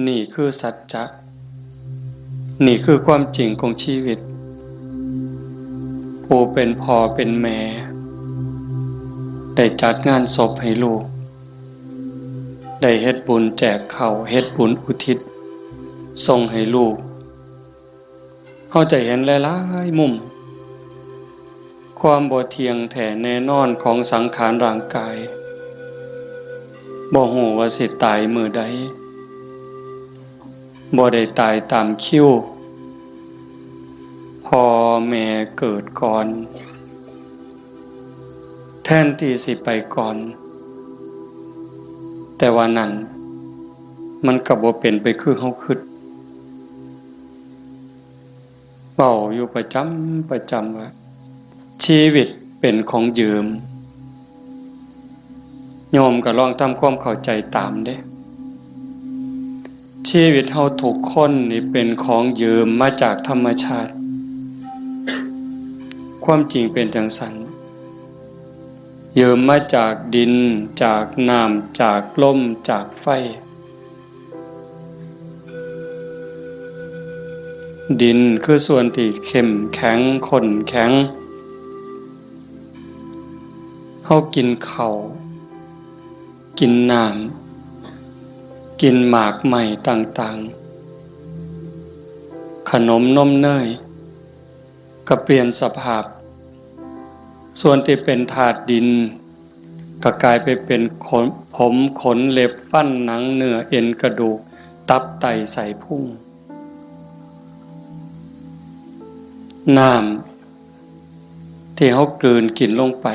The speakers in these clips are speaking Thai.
นี่คือสัจจะนี่คือความจริงของชีวิตผู้เป็นพ่อเป็นแม่ได้จัดงานศพให้ลูกได้เฮ็ดบุญแจกข้าวเฮ็ดบุญอุทิศส่งให้ลูกเฮาจะเห็นหลายๆมุมความบ่เที่ยงแท้แน่นอนของสังขารร่างกายบ่ฮู้ว่าสิตายมื้อใดบ่ได้ตายตามคิวพ่อแม่เกิดก่อนแทนที่สิไปก่อนแต่ว่านั้นมันก็บ่เป็นไปคือเฮาคิดเว้าอยู่ประจำว่าชีวิตเป็นของยืมโยมก็ลองทำความเข้าใจตามเด้ชีวิตเฮาทุกคนนี่เป็นของยืมมาจากธรรมชาติความจริงเป็นจังซั่นยืมมาจากดินจากน้ำจากลมจากไฟดินคือส่วนที่เข้มแข็งข้นแข็งเฮากินข้าวกินน้ำกินหมากใหม่ต่างๆขนมนมเนยก็เปลี่ยนสภาพส่วนที่เป็นธาตุดินก็กลายไปเป็นผมขนเล็บฟันหนังเนื้อเอ็นกระดูกตับไตไส้พุงน้ำที่เฮากลืนกินลงไป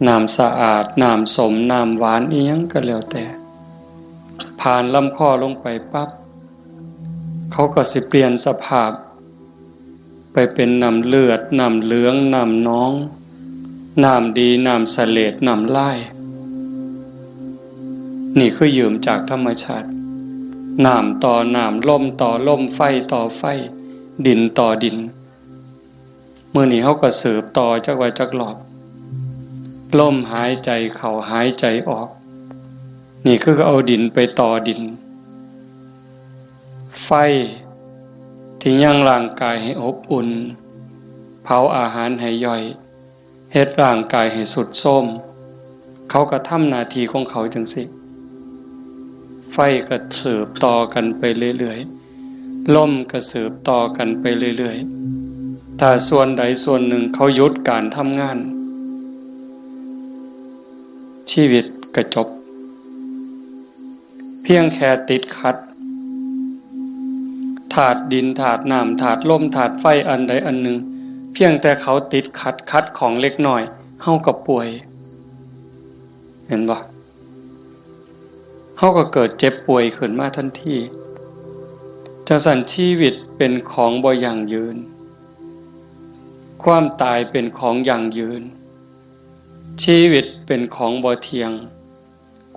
น้ำสะอาดน้ำสมน้ำหวานอีหยังก็แล้วแต่ผ่านลำคอลงไปปั๊บเขาก็สิเปลี่ยนสภาพไปเป็นน้ำเลือดน้ำเหลืองน้ำน้องน้ำดีน้ำเสลดน้ำลายนี่คือยืมจากธรรมชาติน้ำต่อน้ำลมต่อลมไฟต่อไฟดินต่อดินมื้อนี้เขาก็สืบต่อจักไว้จักหลอบลมหายใจเข้าหายใจออกนี่คือเอาดินไปต่อดินไฟที่ยังร่างกายให้อบอุ่นเผาอาหารให้ย่อยเฮ็ดร่างกายให้สุดโทรมเขาก็ทำหน้าที่ของเขาจังสิไฟก็สืบต่อกันไปเรื่อยๆลมก็สืบต่อกันไปเรื่อยๆถ้าส่วนใดส่วนหนึ่งเขาหยุดการทำงานชีวิตก็จบเพียงแค่ติดขัดธาตุดินธาตุน้ำธาตุลมธาตุไฟอันใดอันหนึ่งเพียงแต่เขาติดขัดของเล็กน้อยเฮาก็ป่วยเห็นบ่เฮาก็เกิดเจ็บป่วยขึ้นมาทันทีจังซั่นชีวิตเป็นของบ่ยั่งยืนความตายเป็นของยั่งยืนชีวิตเป็นของบ่เที่ยง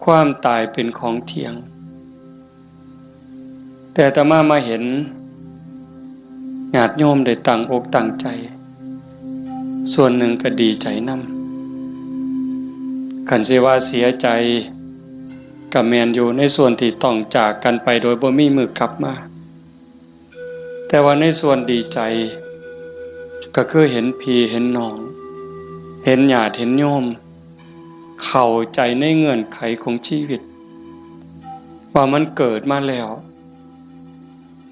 ความตายเป็นของเที่ยงแต่อาตมาเห็นญาติโยมได้ตั้งอกตั้งใจส่วนหนึ่งก็ดีใจนำคันสิว่าเสียใจก็แม่นอยู่ในส่วนที่ต้องจากกันไปโดยบ่มีมื้อกลับมาแต่ว่าในส่วนดีใจก็คือเห็นพี่เห็นน้องเห็นญาติเห็นโยมเข้าใจในเงื่อนไขของชีวิตว่ามันเกิดมาแล้ว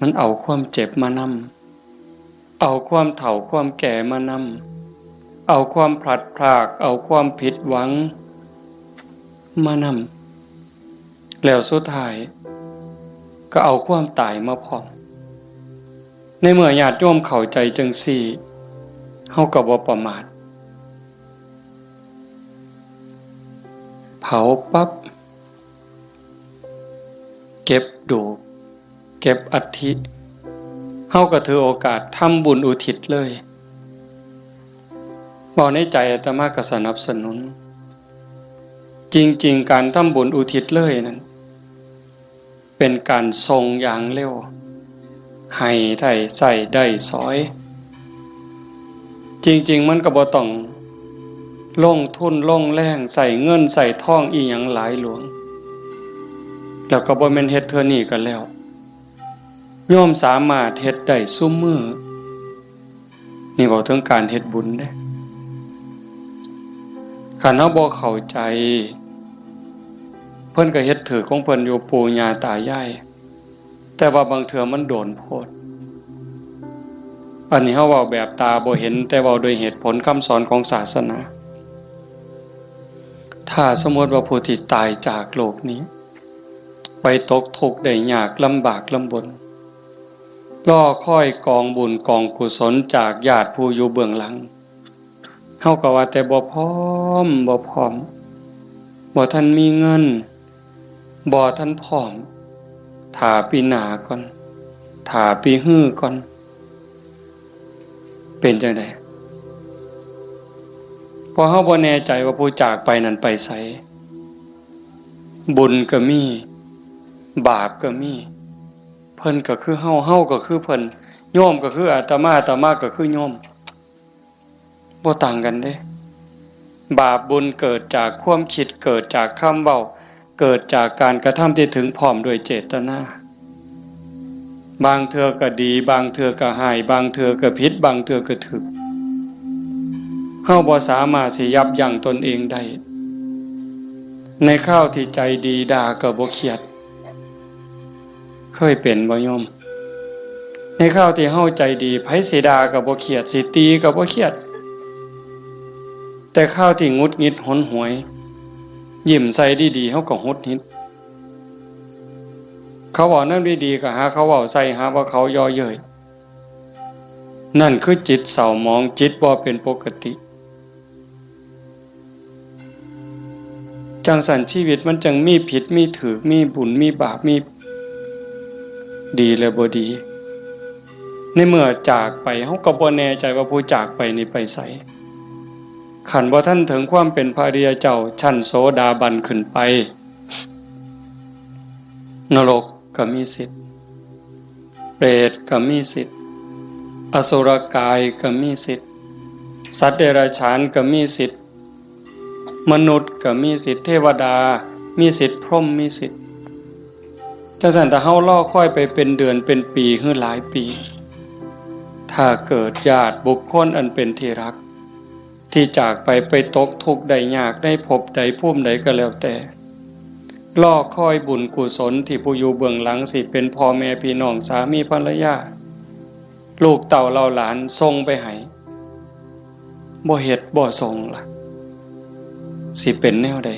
มันเอาความเจ็บมานำเอาความเฒ่าความแก่มานำเอาความพลัดพรากเอาความผิดหวังมานำแล้วสุดท้ายก็เอาความตายมาพร้อมในเมื่อญาติโยมเข้าใจจังซี่เฮาก็บ่ประมาทเผาปั๊บเก็บดูกเก็บอัฐิเฮาก็ถือโอกาสทำบุญอุทิศเลยบอกในใจอาตมาก็สนับสนุนจริงๆการทำบุญอุทิศเลยนั้นเป็นการทรงอย่างเร็วให้ได้ใส่ได้สอยจริงๆมันก็บ่ต้องลงทุนลงแรงใส่เงินใส่ทองอีหยังหลายหลวง แล้วก็บ่แม่นเฮ็ดเทื่อนี้กันแล้วโยมสามารถเฮ็ดได้ซุมื้อนี่บอกถึงการเฮ็ดบุญเด้คันเฮาบ่เข้าใจเพิ่นก็เฮ็ดถือของเพิ่นอยู่ปู่ย่าตายายแต่ว่าบางเทื่อมันโดนโพดอันนี้เฮาเว้าแบบตาบ่เห็นแต่เว้าโดยเหตุผลคำสอนของศาสนาถ้าสมมติว่าผู้ที่ตายจากโลกนี้ไปตกทุกข์ได้ยากลำบากลำบนรอคอยกองบุญกองกุศลจากญาติผู้อยู่เบื้องหลังเฮาก็ว่าแต่บ่พร้อมบ่ทันมีเงินบ่ทันพร้อมถ้าปีหน้าก่อนถ้าปีฮื้อก่อนเป็นจังได๋พอเฮาบ่แน่ใจว่าผู้จากไปนั้นไปไสบุญก็มีบาปก็มีเพิ่นก็คือเฮาก็คือเพิ่นโยมก็คืออาตมาก็คือโยมบ่ต่างกันเด้บาปบุญเกิดจากความคิดเกิดจากคำเว้าเกิดจากการกระทำที่ถึงพร้อมด้วยเจตนาบางเทื่อก็ดีบางเทื่อก็ร้ายบางเทื่อก็ผิดบางเทื่อก็ถูกเฮาบ่สามารถสิยับยั้งตนเองได้ในคราวที่ใจดีด่าก็บ่เครียดเคยเป็นบ่โยมในคราวที่เฮาใจดีไผสิด่าก็บ่เครียดสิตีก็บ่เครียดแต่คราวที่หงุดหงิดหนหวยยิ้มใส่ดีๆเฮาก็หงุดหงิดเขาเว้านำดีๆก็หาเขาเว้าใส่หาว่าเขาย่อเย้ยนั่นคือจิตเศร้าหมองจิตบ่เป็นปกติจังสันชีวิตมันจังมีผิดมีถูกมีบุญมีบาปมีดีและบ่ดีในเมื่อจากไปเฮาก็บ่แน่ใจว่าผู้จากไปนี่ไปไสขันบ่ทันถึงความเป็นพระอริยเจ้าชั้นโสดาบันขึ้นไปนรกก็มีสิทธิ์เปรตก็มีสิทธิ์อสุรกายก็มีสิทธิ์สัตว์เดรัจฉานก็มีสิทธิ์มนุษย์ก็มีสิทธิ์เทวดามีสิทธิ์พรหมมีสิทธิ์จังซั่นถ้าเฮารอคอยไปเป็นเดือนเป็นปีหรือหลายปีถ้าเกิดญาติบุคคลอันเป็นที่รักที่จากไปตกทุกข์ได้ยากได้พบใดภูมิใดก็แล้วแต่รอคอยบุญกุศลที่ผู้อยู่เบื้องหลังสิเป็นพ่อแม่พี่น้องสามีภรรยาลูกเต่าเหล่าหลานส่งไปให้บ่เฮ็ดบ่ส่งล่ะสิเป็นแนวใด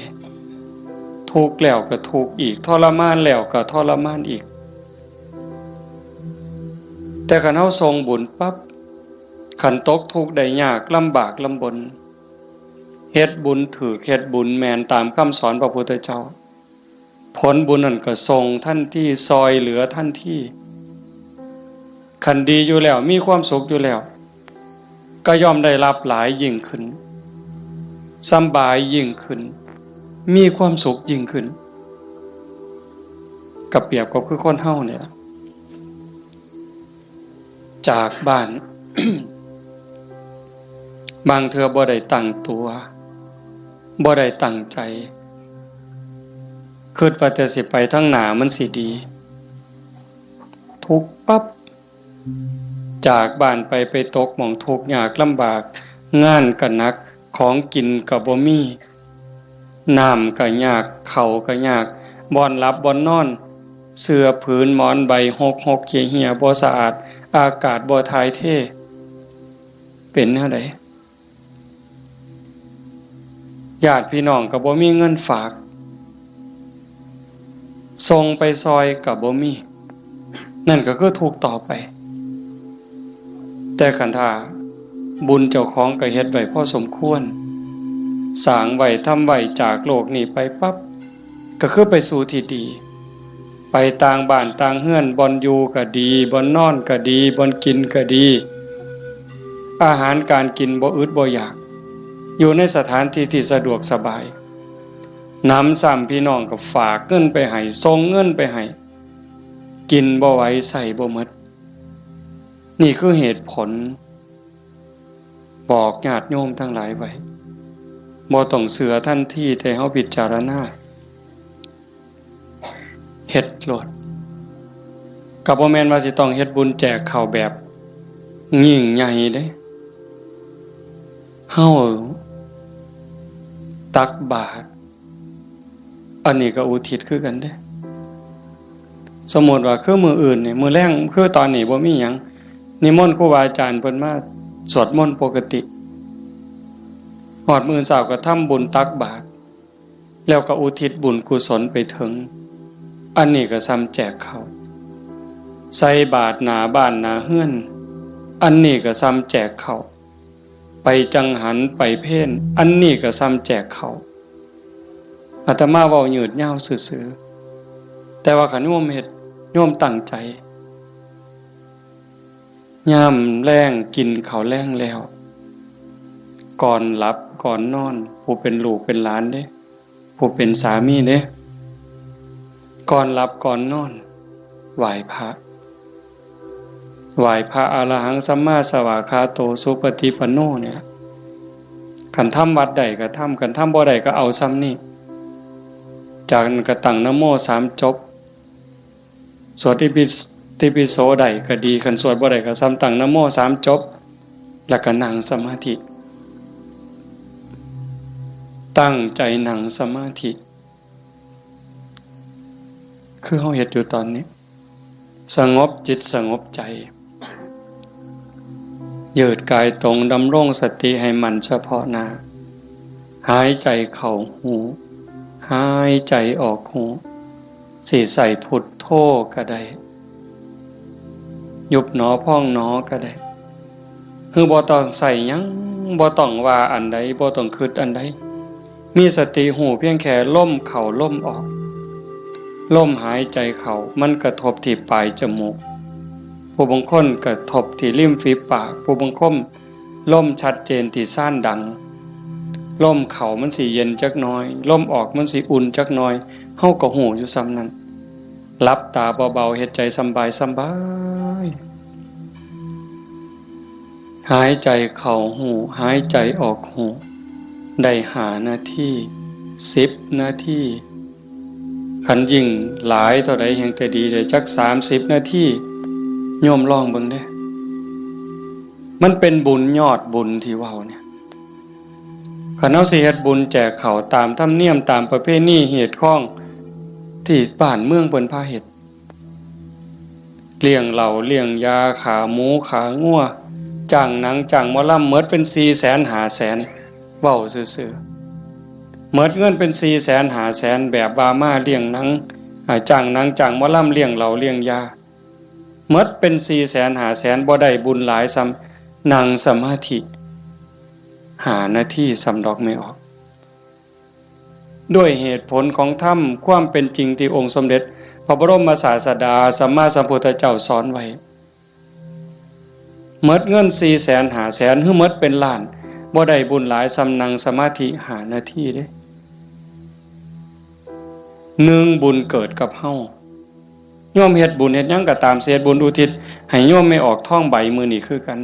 ทุกข์แล้วก็ทุกข์อีกทรมานแล้วก็ทรมานอีกแต่คันเฮาส่งบุญปั๊บคันตกทุกข์ได้ยากลำบากลำบนเฮ็ดบุญถูกเฮ็ดบุญแม่นตามคำสอนพระพุทธเจ้าผลบุญนั้นก็ส่งทันทีซอยเหลือทันทีคันดีอยู่แล้วมีความสุขอยู่แล้วก็ย่อมได้รับหลายยิ่งขึ้นสบายยิ่งขึ้นมีความสุขยิ่งขึ้นกับเปรียบกับคือคนเฮาเนี่ยจากบ้าน บางเทื่อบ่ได้ตั้งตัวบ่ได้ตั้งใจคิดว่าแต่สิไปทางหน้ามันสิดีทุกข์ปั๊บจากบ้านไปตกหม้องทุกข์ยากลำบากงานก็หนักของกินก็บ่มีน้ำก็ยากข้าวก็ยากบ่อนหลับบ่อนนอนเสื้อผืนหมอนใบหกเหี่ยบ่สะอาดอากาศบ่ถ่ายเทเป็นแนวใดญาติพี่น้องก็บ่มีเงินฝากส่งไปซอยก็บ่มีนั่นก็คือทุกข์ต่อไปแต่คันถ้าบุญเจ้าของก็เฮ็ดไว้พอสมควรสร้างไว้ทำไว้จากโลกนี้ไปปั๊บก็คือไปสู่ที่ดีไปต่างบ้านต่างเฮือนบ่อนอยู่ก็ดีบ่อนนอนก็ดีบ่อนกินก็ดีอาหารการกินบ่อึดบ่อยากอยู่ในสถานที่ที่สะดวกสบายน้ำซ้ำพี่น้องก็ฝากเงินไปให้ส่งเงินไปให้กินบ่ไหวใส่บ่หมดนี่คือเหตุผลบอกญาติโยมทั้งหลายไว้บ่ต้องเสือทันทีแต่เฮาพิจารณา เฮ็ดโลดก็บ่แม่นว่าสิต้องเฮ็ดบุญแจกข้าวแบบยิ่งใหญ่เด้เฮาตักบาตรอันนี้ก็อุทิศคือกันเด้สมมุติว่าคือมื้ออื่นนี่มื้อแลงคือตอนนี้บ่มีหยังนิมนต์ครูบาอาจารย์เพิ่นมาสวดมนต์ปกติฮอดมื้อเช้าก็ทำบุญตักบาตรแล้วก็อุทิศบุญกุศลไปถึงอันนี้ก็ซ้ำแจกข้าวใส่บาตรหน้าบ้านหน้าเฮือนอันนี้ก็ซ้ำแจกข้าวไปจังหันไปเพ่นอันนี้ก็ซ้ำแจกข้าวอาตมาเว้ายืดยาวซื่อๆแต่ว่าคันโยมเฮ็ดโยมตั้งใจยามแลงกินข้าวแลงแล้วก่อนหลับก่อนนอนผู้เป็นลูกเป็นหลานเด้ผู้เป็นสามีเด้ก่อนหลับก่อนนอนไหว้พระอรหังสัมมาสวากขาโตสุปฏิปันโนเนี่ยคันทำวัดใดก็ทำคันทำบ่ใดก็เอาซ้ำนี่จากนั้นก็ตั้งนะโม3จบสวดอิติปิโสใดก็ดีคันสวดบ่ใดก็ซ้ำตั้งนะโม3จบแล้วก็นั่งสมาธิตั้งใจนั่งสมาธิคือเฮาเฮ็ดอยู่ตอนนี้สงบจิตสงบใจยืดกายตรงดำรงสติให้มันเฉพาะหน้าหายใจเข้าหูหายใจออกหูสิใส่พุทโธก็ได้ยุบหนอพองหนอก็ได้คือบ่ต้องใส่หยังบ่ต้องว่าอันใดบ่ต้องคิดอันใดมีสติหูเพียงแค่ลมเข้าลมออกลมหายใจเข้ามันกระทบที่ปลายจมูกผู้บางคนกระทบที่ริมฝีปากผู้บางคนลมชัดเจนที่ซ่านดังลมเข้ามันสิเย็นจักหน่อยลมออกมันสิอุ่นจักหน่อยเฮาก็หูอยู่ซ้ำนั้นหลับตาเบาๆเฮ็ดใจสบายหายใจเข้าหูหายใจออกหูได้5 นาที10 นาทีคันยิ่งหลายเท่าใดแห่งจะดีได้จัก30 นาทีโยมลองเบิ่งเด้มันเป็นบุญยอดบุญที่เว้าเนี่ยคันเฮาสิเฮ็ดบุญแจกข้าวตามธรรมเนียมตามประเพณีเหตุข้องที่บ้านเมืองเพิ่นพาเฮ็ดเลี้ยงเหล้าเลี้ยงยาขาหมูขางัวจ้างหนังจ้างหมอลำหมดเป็น 400,000 500,000เว้าซื่อๆหมดเงินเป็น 400,000 500,000แบบว่ามาเลี้ยงหนังจ้างหนังจ้างหมอลำเลี้ยงเหล้าเลี้ยงยาหมดเป็น 400,000 500,000บ่ได้บุญหลายซ้ำนั่งสมาธิ5 นาทีสำดอกไม่ออกด้วยเหตุผลของธรรมความเป็นจริงที่องค์สมเด็จพระบรมศาสดาสัมมาสัมพุทธเจ้าสอนไว้หมดเงิน 400,000 500,000 หรือหมดเป็นล้านบ่ได้บุญหลายซ้ำนั่งสมาธิ5 นาทีเด้1บุญเกิดกับเฮาโยมเฮ็ดบุญเฮ็ดหยังก็ตามเสียบุญอุทิศให้โยมไม่ออกท้องใบมื้อนี้คือกัน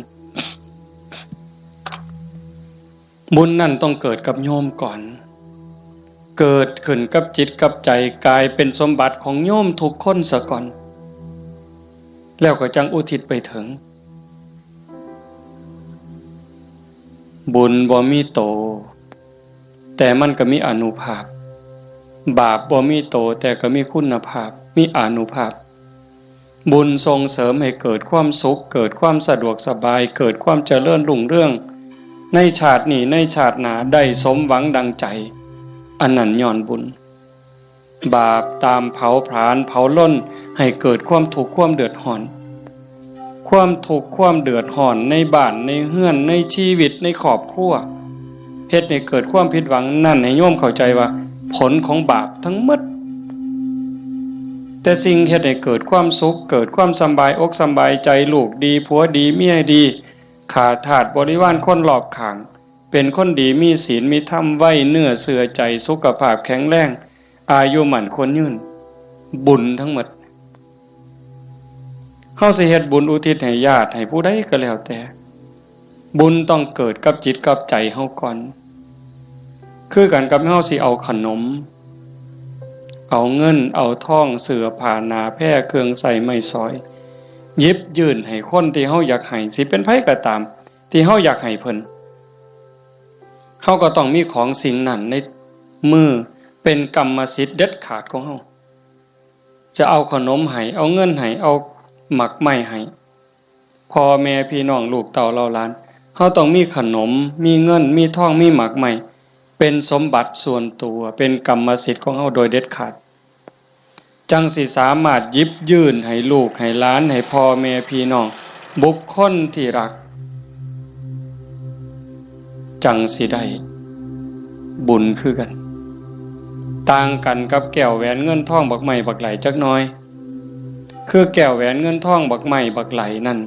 บุญนั่นต้องเกิดกับโยมก่อนเกิดขึ้นกับจิตกับใจกลายเป็นสมบัติของโยมทุกคนซะก่อนแล้วก็จังอุทิศไปถึงบุญบ่มีโตแต่มันก็มีอานุภาพบาปบ่มีโตแต่ก็มีคุณภาพมีอานุภาพบุญส่งเสริมให้เกิดความสุขเกิดความสะดวกสบายเกิดความเจริญรุ่งเรืองในชาตินี้ในชาติหน้าได้สมหวังดังใจอันนั้นย้อนบุญบาปตามเผาผลาญเผาล้นให้เกิดความทุกข์ความเดือดร้อนความทุกข์ความเดือดร้อนในบ้านในเฮือนในชีวิตในครอบครัวเฮ็ดให้เกิดความผิดหวังนั่นให้โยมเข้าใจว่าผลของบาปทั้งหมดแต่สิ่งเฮ็ดให้เกิดความสุขเกิดความสบายอกสบายใจลูกดีผัวดีเมียดีขาดทาสบริวารคนรอบข้างเป็นคนดีมีศีลมีธรรมไว้เนื้อเสื่อใจสุขภาพแข็งแรงอายุมั่นคนยืนบุญทั้งหมดเฮาสิเฮ็ดบุญอุทิศให้ญาติให้ผู้ใดก็แล้วแต่บุญต้องเกิดกับจิตกับใจเฮาก่อนคือกันกับเฮาสิเอาขนม เอาเงินเอาทองเสื้อผ้าหนาแพร่เครื่องใส่ไม้สอยหยิบยื่นให้คนที่เฮาอยากให้สิเป็นไผก็ตามที่เฮาอยากให้เพิ่นเฮาก็ต้องมีของสิ่งนั้นในมือเป็นกรรมสิทธิ์เด็ดขาดของเฮาจะเอาขนมให้เอาเงินให้เอาหมักไม้ให้พ่อแม่พี่น้องลูกเต้าเหล่าหลานเฮาต้องมีขนมมีเงินมีทองมีหมักไม้เป็นสมบัติส่วนตัวเป็นกรรมสิทธิ์ของเฮาโดยเด็ดขาดจังสิสามารถหยิบยื่นให้ลูกให้หลานให้พ่อแม่พี่น้องบุคคลที่รักจังสิได้บุญคือกันต่างกันกับแก้วแหวนเงินทองบักไม้บักไหลจักหน่อยคือแก้วแหวนเงินทองบักไม้บักไหลนั่น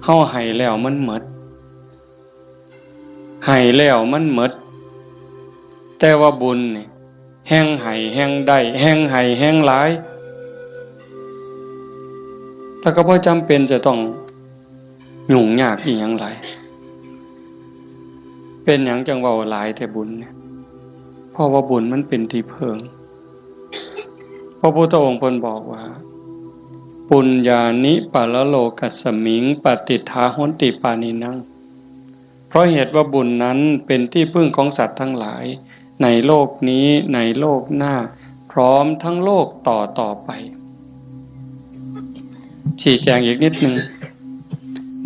เฮาให้แล้วมันหมดให้แล้วมันหมดแต่ว่าบุญนี่แห่งให้แห่งได้แห่งให้แห่งหลายแล้วก็บ่จำเป็นจะต้องยุ่งยากอีหยังหลายเป็นหยังจังเว้าหลายแต่บุญเนี่ยเพราะว่าบุญมันเป็นที่พึ่งพระพุทธองค์เพิ่นบอกว่าปุญญานิปะละโลกัสสมิงปฏิทาหนติปานินังเพราะเหตุว่าบุญนั้นเป็นที่พึ่งของสัตว์ทั้งหลายในโลกนี้ในโลกหน้าพร้อมทั้งโลกต่อไปชี้แจงอีกนิดนึง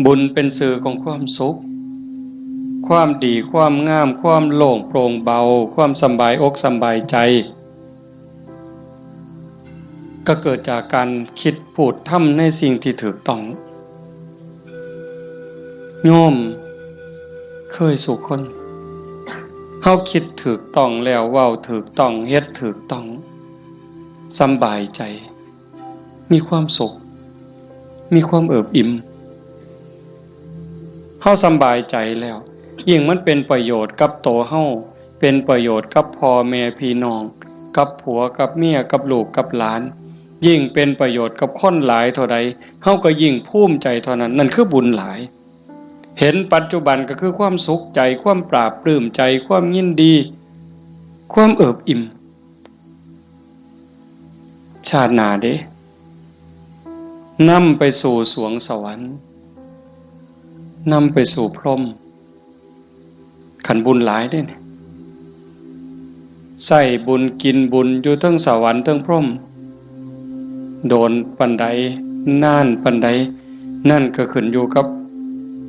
บุญเป็นสื่อของความสุขความดีความงามความโล่งโปร่งเบาความสบายอกสบายใจก็เกิดจากการคิดพูดทำในสิ่งที่ถูกต้องโยมเคยสุขคนเฮาคิดถูกต้องแล้วเว้าถูกต้องเฮ็ดถูกต้องสบายใจมีความสุขมีความเอิบอิ่มเฮาสบายใจแล้วยิ่งมันเป็นประโยชน์กับตัวเฮาเป็นประโยชน์กับพ่อแม่พี่น้องกับผัวกับเมียกับลูกกับหลานยิ่งเป็นประโยชน์กับคนหลายเท่าใดเฮาก็ยิ่งภูมิใจเท่านั้นนั่นคือบุญหลายเห็นปัจจุบันก็คือความสุขใจความปราบปลื้มใจความยินดีความเอิบอิ่มชาติหน้าเด้นำไปสู่สวงสวรรค์นำไปสู่พรหมขันบุญหลายได้เนี่ยใส่บุญกินบุญอยู่ทั้งสวรรค์ทั้งพรหมโดนปันใดน่านปันใดนั่นก็ขึ้นอยู่กับ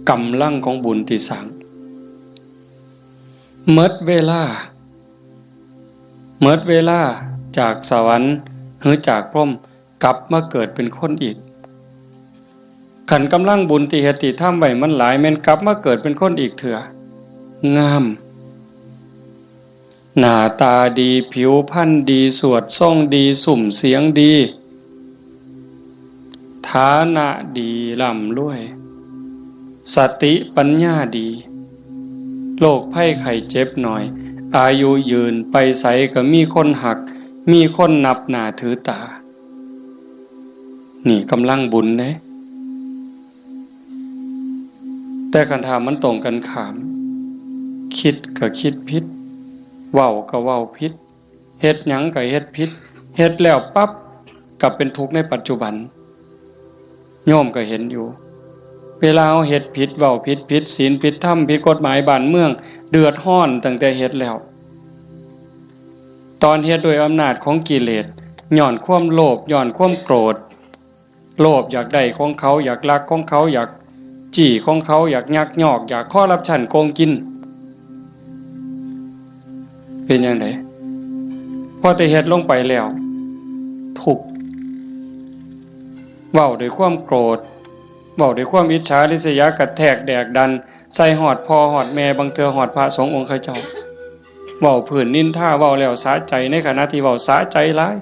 กำลังของบุญที่สั่งเมิดเวลาจากสวรรค์หรือจากพรหมกลับมาเกิดเป็นคนอีกขันกำลังบุญที่เฮ็ดที่ทำไว้มันหลายแม่นกลับมาเกิดเป็นคนอีกเถื่องามหน้าตาดีผิวพรรณดีสวดทรงดีสุ่มเสียงดีฐานะดีร่ำรวยสติปัญญาดีโรคภัยไข้เจ็บหน่อยอายุยืนไปไสก็มีคนหักมีคนนับหน้าถือตานี่กำลังบุญเด้แต่คันถามมันตรงกันข้ามคิดก็คิดผิดเว้าก็เว้าผิดเฮ็ดหยังก็เฮ็ดผิดเฮ็ดแล้วปั๊บกลับเป็นทุกข์ในปัจจุบันโยมก็เห็นอยู่เวลาเฮ็ดผิดเว้าผิดศีลผิดธรรมผิดกฎหมายบ้านเมืองเดือดร้อนตั้งแต่เฮ็ดแล้วตอนเฮ็ดโดยอำนาจของกิเลสย้อนความโลภย้อนความโกรธโลภอยากได้ของเขาอยากลักของเขาอยากจี้ของเขาอยากยักยอกอยากคอร์รัปชันโกงกินเป็นยังไงพอแต่เฮ็ดลงไปแล้วทุกข์เว้าด้วยความโกรธเว้าด้วยความอิจฉาริษยากระแทกแดกดันใส่หอดพ่อหอดแม่บางเทื่อหอดพระสงฆ์องค์ข้าเจ้าเว้าผื่นนินท่าเว้าแล้วสะใจในขณะที่เว้าสะใจหลาย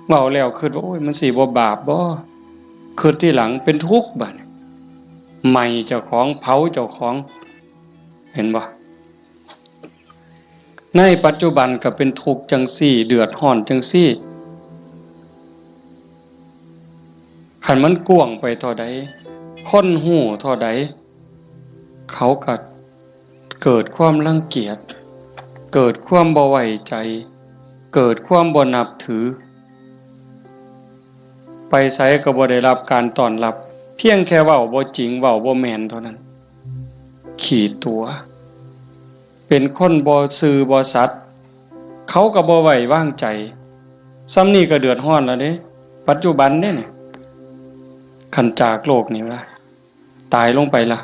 เว้าแล้วคิดว่าโอ้ยมันสิบ่บาปบ่คิดที่หลังเป็นทุกข์บัดใหม่เจ้าของเผาเจ้าของเห็นบ่ในปัจจุบันก็เป็นทุกข์จังซี่เดือดร้อนจังซี่คันมันกว้างไปเท่าใดคนหู้เท่าใดเขาก็เกิดความรังเกียจเกิดความบ่ไว้ใจเกิดความบ่นับถือ ไปไสก็บ่ได้รับการต้อนรับเพียงแค่เว้าบ่จริงเว้าบ่แม่นเท่านั้นขี้ตัวเป็นคนบ่ซื่อบ่สัตย์เขาก็บ่ไว้วางใจซ้ำนี้ก็เดือดร้อนแล้วเด้ปัจจุบันเด้เนี่ยคันจากโลกนี้ล่ะตายลงไปล่ะ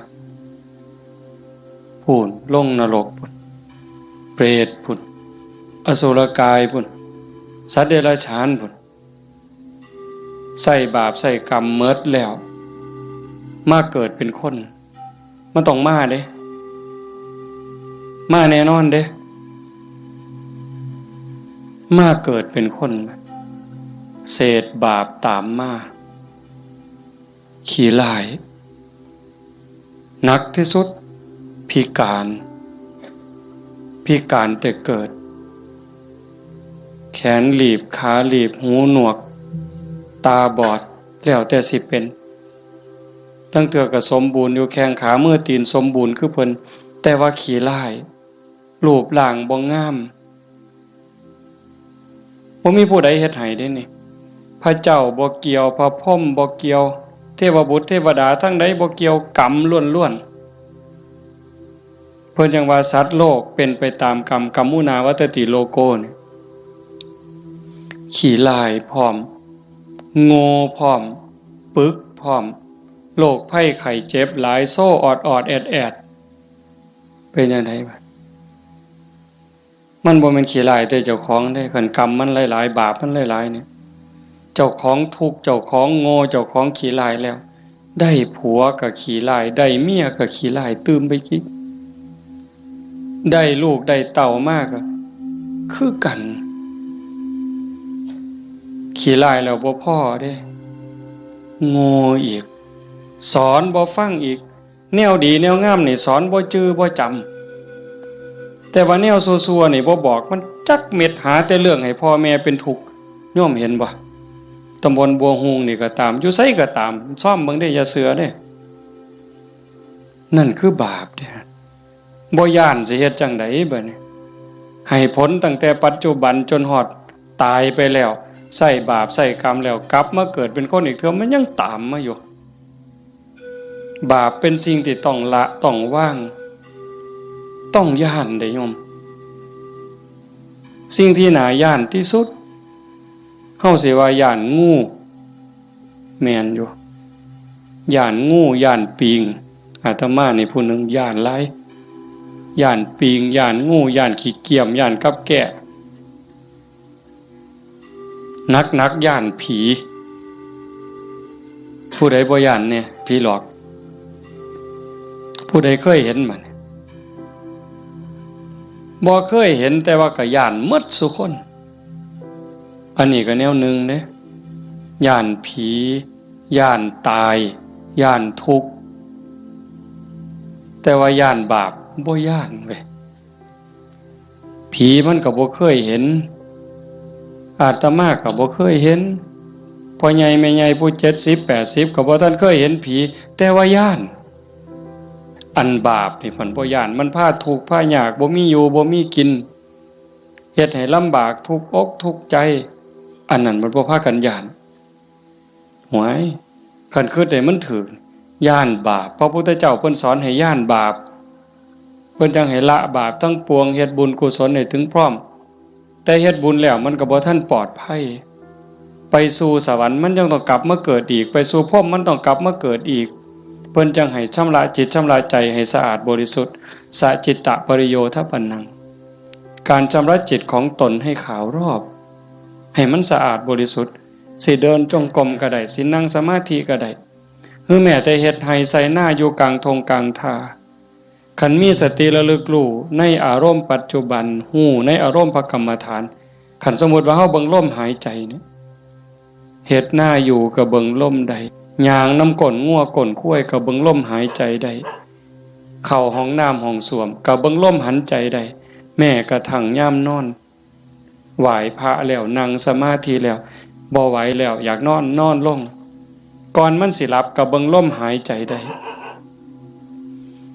พูนลงนรกพุ่นเปรตพุ่นอสุรกายพุ่นสัตว์เดรัจฉานพุ่นใส่บาปใส่กรรมเมิดแล้วมาเกิดเป็นคนมันต้องมาเด้มาแน่นอนเด้มาเกิดเป็นคนเศษบาปตามมาขี้ร้ายหนักที่สุดพิการแต่เกิดแขนหลีบขาหลีบหูหนวกตาบอดแล้วแต่สิเป็นตั้งเถื่อก็สมบูรณ์อยู่แข้งขามือตีนสมบูรณ์คือเพิ่นแต่ว่าขี้ร้ายรูปร่างบ่งามบ่มีผู้ใดเฮ็ดให้ได้นี่พระเจ้าบ่เกี่ยวพระพรหมบ่เกี่ยวเทวบุตรเทวดาทั้งใดบ่เกี่ยวกรรมล้วนๆเพิ่นจังว่าสัตว์โลกเป็นไปตามกรรมกัมมุนาวัตติโลโกนี่ขี้ร้ายพร้อมโง่พร้อมปึกพร้อมโรคภัยไข้เจ็บหลายโซ่ออดแอดเป็นจังได๋บัดมันบ่แม่นขี้ร้ายแต่เจ้าของได้คันกรรมมันหลายๆบาปมันหลายๆเนี่ยเจ้าของทุกข์เจ้าของโง่เจ้าของขี้ร้ายแล้วได้ผัวก็ขี้ร้ายได้เมียก็ขี้ร้ายตื่มไปกิกได้ลูกได้เต้ามากก็คือกันขี้ร้ายแล้วบ่พอเด้โง่อีกสอนบ่ฟังอีกแนวดีแนวงามนี่สอนบ่จื้อบ่จำแต่ว่าแนวซัวๆนี่บ่บอกมันจักเม็ดหาแต่เรื่องให้พ่อแม่เป็นทุกข์โยมเห็นบ่ตำบลบัวฮูงนี่ก็ตามอยู่ไสก็ตามซ่อมเบิ่งได้อย่าเสือเด้นั่นคือบาปเด้บ่ย้านสิเฮ็ดจังได๋บัดนี้ให้ผลตั้งแต่ปัจจุบันจนฮอดตายไปแล้วใส่บาปใส่กรรมแล้วกลับมาเกิดเป็นคนอีกเทื่อมันยังตามมาอยู่บาปเป็นสิ่งที่ต้องละต้องวางต้องย้านได้โยมสิ่งที่น่าย้านที่สุดเฮาสิว่าย้านงูแม่นอยู่ย้านงูย้านปิงอาตมานี่ผู้หนึงย้านหลายย้านปิงย้านงูย้านขี้เกียจย้านกับแกะนักย้านผีผู้ใดบ่ย้านเนี่ยผีหลอกผู้ใดเคยเห็นมันบ่เคยเห็นแต่ว่าก็ย้านหมดซุคนอันนี้ก็แนวหนึ่งเด้ย้านผีย้านตายย้านทุกข์แต่ว่าย้านบาปบ่ย้านเว้ยผีมันก็บ่เคยเห็นอาตมาก็บ่เคยเห็นพ่อใหญ่แม่ใหญ่ผู้70 80ก็บ่ทันเคยเห็นผีแต่ว่าย้านอันบาปนี่เพิ่นบ่ย้านมันพาทุกข์พายากบ่มีอยู่บ่มีกินเฮ็ดให้ลำบากทุกข์อกทุกข์ใจอันนั้นมันบ่พากันย้านหวยคันคิดได้มันถูกย้านบาปพระพุทธเจ้าเพิ่นสอนให้ย้านบาปเพิ่นจังให้ละบาปทั้งปวงเฮ็ดบุญกุศลให้ถึงพร้อมแต่เฮ็ดบุญแล้วมันก็บ่ทันปลอดภัยไปสู่สวรรค์มันยังต้องกลับมาเกิดอีกไปสู่พรหมมันต้องกลับมาเกิดอีกเพิ่นจังให้ชำระจิตชำระใจให้สะอาดบริสุทธิ์สะจิตตะปริโยทปันนังการชำระจิตของตนให้ขาวรอบให้มันสะอาดบริสุทธิ์สิเดินจงกรมก็ได้สินั่งสมาธิก็ได้หรือแม้แต่เฮ็ดให้ใส่หน้าอยู่กลางทงกลางทาคันมีสติระลึกรู้ในอารมณ์ปัจจุบันฮู้ในอารมณ์พระกรรมฐานคันสมมุติว่าเฮาเบิ่งลมหายใจเนี่ยเฮ็ดหน้าอยู่ก็เบิ่งลมได้ย่างน้ำก้นงัวก้นข้วยก็เบิ่งลมหายใจได้เข้าห้องน้ำห้องส้วมก็เบิ่งลมหันใจได้แม้กระทั่งยามนอนไหว้พระแล้วนั่งสมาธิแล้วบ่ไหวแล้วอยากนอนลงก่อนมันสิหลับก็เบิ่งลมหายใจได้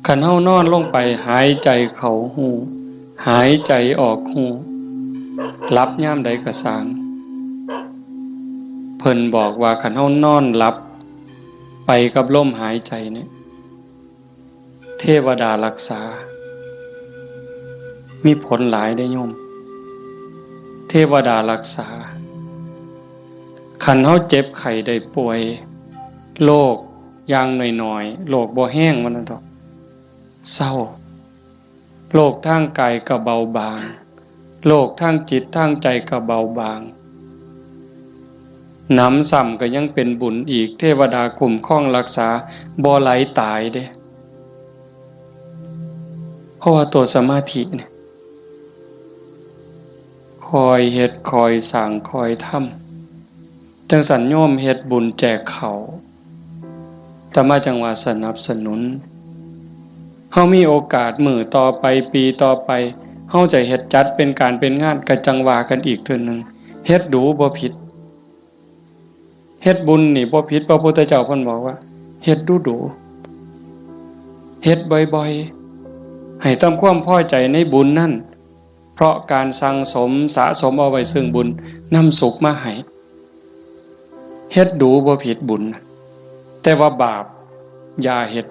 คันเฮานอนลงไปหายใจเข้าหูหายใจออกหูหลับยามใดก็สร้าง เพิ่นบอกว่าคันเฮานอนหลับไปกับลมหายใจเนี่ยเทวดารักษามีผลหลายได้โยมเทวดารักษาคันเฮาเจ็บไข้ได้ป่วยโรคอย่างน้อยๆโรคบ่แห้งมันนั่นดอกเศร้าโรคทางกายก็เบาบางโรคทางจิตทางใจก็เบาบางหนำซ้ำก็ยังเป็นบุญอีกเทวดาคุ้มครองรักษาบ่ไหลตายเด้เพราะว่าตัวสมาธิเนี่ยคอยเฮ็ดคอยสร้างคอยทำจังสันโยมเฮ็ดบุญแจกเขาแต่มาจังว่าสนับสนุนเฮามีโอกาสมื้อต่อไปปีต่อไปเฮาจะเฮ็ดจัดเป็นการเป็นงานก็จังว่ากันอีกเทื่อนึงเฮ็ดดูบ่ผิดเฮ็ดบุญนี่บ่ผิดพระพุทธเจ้าเพิ่นบอกว่าเฮ็ดดูๆเฮ็ดบ่อยๆให้ทำความพอใจในบุญนั่นเพราะการสั่งสมสะสมเอาไว้ซึ่งบุญนำสุขมาให้เฮ็ดดูบ่ผิดบุญแต่ว่าบาปอย่าเฮ็ด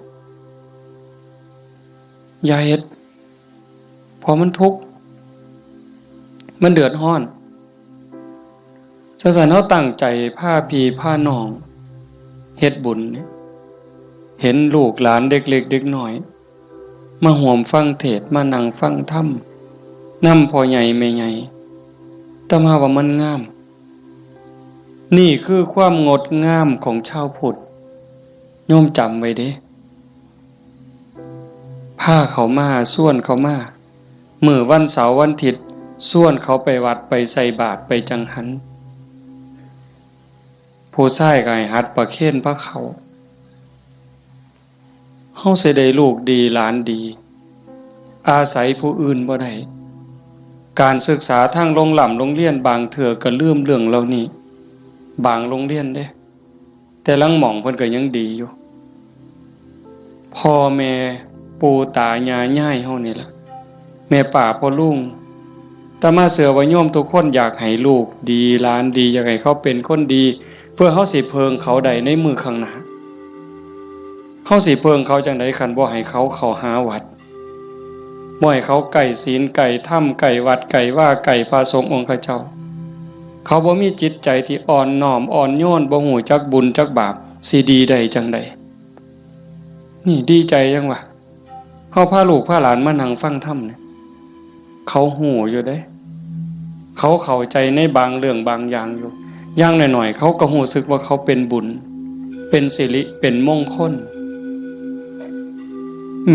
เพราะมันทุกข์มันเดือดร้อนฉะนั้นเราตั้งใจพาพี่พาน้องเฮ็ดบุญเนี่ยเห็นลูกหลานเด็กเล็กเด็กน้อยมาห่วมฟังเทศน์มานั่งฟังธรรมนำพ่อใหญ่แม่ใหญ่แต่มาว่ามันงามนี่คือความงดงามของชาวพุทธโยมจำไว้เด้พาเขามาส่วนเขามามื้อวันเสาร์วันอาทิตย์ส่วนเขาไปวัดไปใส่บาตรไปจังหันผู้ชายก็ให้หัดประเคนพระเขาเฮาสิได้ลูกดีหลานดีอาศัยผู้อื่นบ่ได้การศึกษาทางโรงเรียนบางเถื่อก็ลืมเรื่องเหล่านี้บางโรงเรียนเด้แต่ลังหม่องเพิ่นก็ยังดีอยู่พ่อแม่ปู่ตายายย่ายเฮานี่ล่ะแม่ป้าพ่อลุงแต่มาเสือว่าโยมทุกคนอยากให้ลูกดีหลานดีอยากให้เขาเป็นคนดีเพื่อเฮาสิเพิงเขาได้ในมือข้างหน้าเฮาสิเพิงเขาจังได๋คันบ่ให้เขาเข้าหาวัดบ่ให้เขาไก่ศีลไก่ถ้ำไก่วัดไก่ว่าไก่พระสงฆ์องค์เจ้าเขาบ่มีจิตใจที่อ่อนน้อมอ่อนโยนบ่ฮู้จักบุญจักบาปสิดีได้จังได๋นี่ดีใจจังวะเฮาพาลูกพาหลานมานั่งฟังธรรมเนี่ยเขาฮู้อยู่เด้เขาเข้าใจในบางเรื่องบางอย่างอยู่อย่างหน่อยๆเขาก็รู้สึกว่าเขาเป็นบุญเป็นสิริเป็นมงคล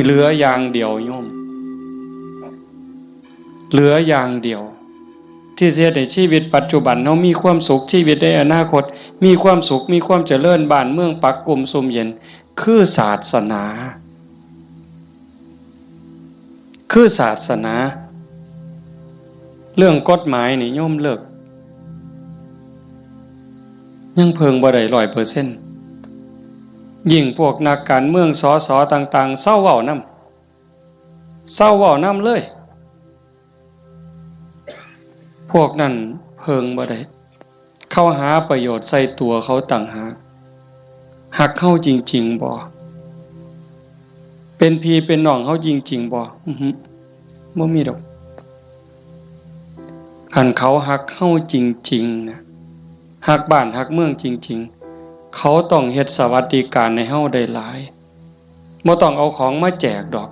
เหลืออย่างเดียวโยมเหลืออย่างเดียวที่จะในชีวิตปัจจุบันเรามีความสุขชีวิตในอนาคตมีความสุขมีความเจริญบ้านเมืองปักกลุ่มสุมเย็นคือศาสนาเรื่องกฎหมายนี่โยมเลิกยังเพิงบ่ได้ 100% ยิ่งพวกนักการเมืองสสต่างๆเศร้าเว้านำเลยพวกนั้นเพิงบ่ได้เข้าหาประโยชน์ใส่ตัวเขาต่างหากหักเข้าจริงๆบ่เป็นพี่เป็นน้องเขาจริงๆบ่บ่มีดอกคันเขาหักเข้าจริงๆนะหักบ้านหักเมืองจริงๆเขาต้องเฮ็ดสวัสดิการให้เฮาได้หลายบ่ต้องเอาของมาแจกดอก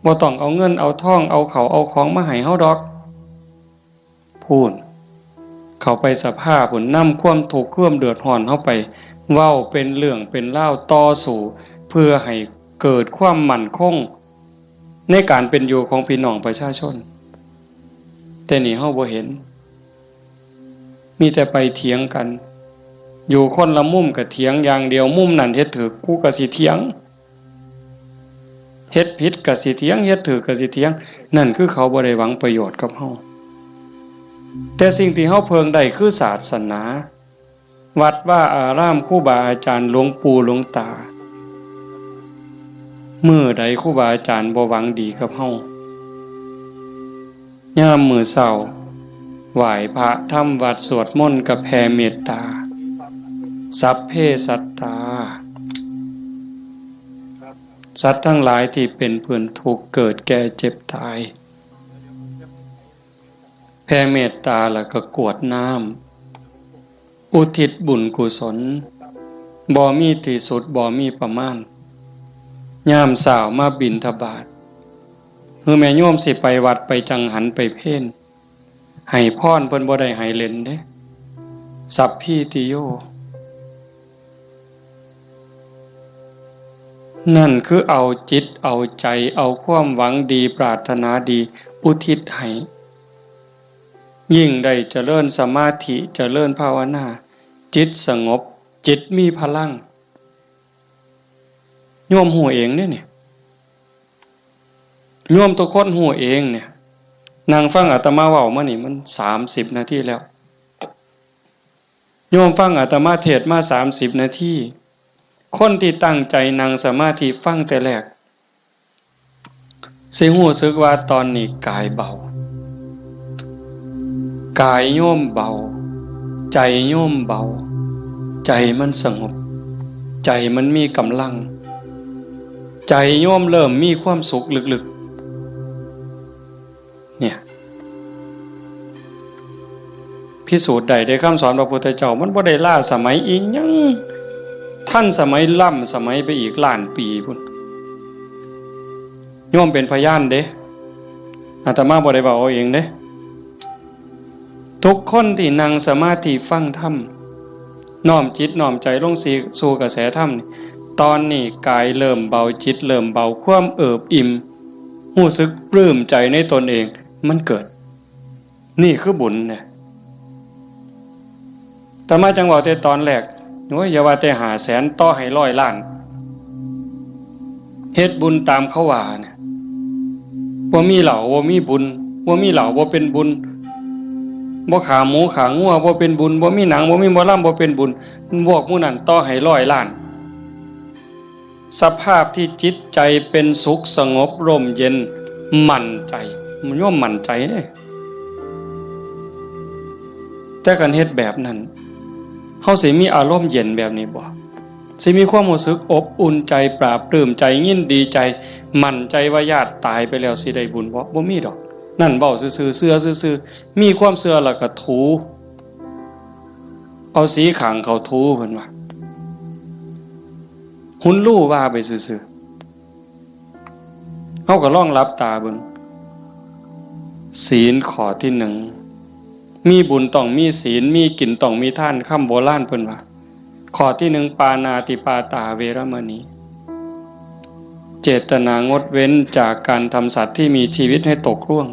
บ่ต้องเอาเงินเอาทองเอาเขาเอาของมาให้เฮาดอกพูนเขาไปสภาพพุ่นนำความทุกข์ความเดือดร้อนเฮาไปเว้าเป็นเรื่องเป็นราวต่อสู้เพื่อให้เกิดความมั่นคงในการเป็นอยู่ของพี่น้องประชาชนแต่นี่เฮาบ่เห็นมีแต่ไปเถียงกันอยู่คนละมุมก็เถียงอย่างเดียวมุมนั้นเฮ็ดถูกกูก็สิเถียงเฮ็ดผิดก็สิเถียงเฮ็ดถูกก็สิเถียงนั่นคือเขาบ่ได้หวังประโยชน์กับเฮาแต่สิ่งที่เฮาเพิงได้คือศาสนาวัดว่าอารามครูบาอาจารย์หลวงปู่หลวงตามื้อใดครูบาอาจารย์บ่หวังดีกับเฮายามมื้อเช้า ไหว้พระทำวัดสวดมนต์กับแผ่เมตตาสัพเพสัตตาสัตว์ทั้งหลายที่เป็นเพื่อนทุกข์เกิดแก่เจ็บตายแผ่เมตตาแล้วก็กรวดน้ำอุทิศบุญกุศลบ่มีที่สุดบ่มีประมาณยามสาวมาบิณฑบาตแม่โยมสิไปวัดไปจังหันไปเพ่นให้พรเพิ่นบ่ได้ให้เล่นเด้สัพพิติโยนั่นคือเอาจิตเอาใจเอาความหวังดีปรารถนาดีอุทิศให้ยิ่งได้เจริญสมาธิเจริญภาวนาจิตสงบจิตมีพลังโยมหูเองเนี่ยโยมตัวคนหูเองเนี่ยนั่งฟังอาตมาเว้ามานี่มัน30 นาทีแล้วโยมฟังอาตมาเทศน์มา30 นาทีคนที่ตั้งใจนั่งสมาธิฟังแต่แรกสิรู้สึกว่าตอนนี้กายเบากายโยมเบาใจโยมเบาใจมันสงบใจมันมีกำลังใจโยมเริ่มมีความสุขลึกๆเนี่ยพิสูจน์ได้คำสอนพระพุทธเจ้ามันบ่ได้ล้าสมัยอีกยังท่านสมัยล่ำสมัยไปอีกล้านปีพุ่นโยมเป็นพยานเด้อาตมาบ่ได้เว้าเอาเองเด้ทุกคนที่นั่งสมาธิฟังธรรมน้อมจิตน้อมใจลงสู่กระแสธรรมตอนนี้กายเริ่มเบาจิตเริ่มเบาความเอิบอิ่มรู้สึกปลื้มใจในตนเองมันเกิดนี่คือบุญเนี่ยแต่มาจังหวะแต่ตอนแรกโอ้ยอย่าว่าแต่500,000ต่อให้100 ล้านเฮ็ดบุญตามเขาว่าเนี่ยบ่มีเหล้าบ่มีบุญบ่มีเหล้าบ่เป็นบุญบ่ขาหมูขางัวบ่เป็นบุญบ่มีหนังบ่มีหมอลำบ่เป็นบุญพวกหมู่นั้นต่อให้100 ล้านสภาพที่จิตใจเป็นสุขสงบร่มเย็นมั่นใจมันย่อมมั่นใจเด้แต่การเฮ็ดแบบนั้นเฮาสิมีอารมณ์เย็นแบบนี้บ่สิมีความรู้สึกอบอุ่นใจปราบปลื้มใจยินดีใจมั่นใจว่าญาติตายไปแล้วสิได้บุญบ่มีดอกนั่นเว้าซื่อๆเชื่อซื่อๆมีความเชื่อแล้วก็ถูเอาสีขางเขาถูเพิ่นว่าหุ่นลู่ว่าไปซื่อๆเฮาก็ลองหลับตาเบิ่งศีลข้อที่1มีบุญต้องมีศีลมีกินต้องมีทานคำโบราณเพิ่นว่าข้อที่1ปานาติปาตาเวรมณีเจตนางดเว้นจากการทำสัตว์ที่มีชีวิตให้ตกล่วง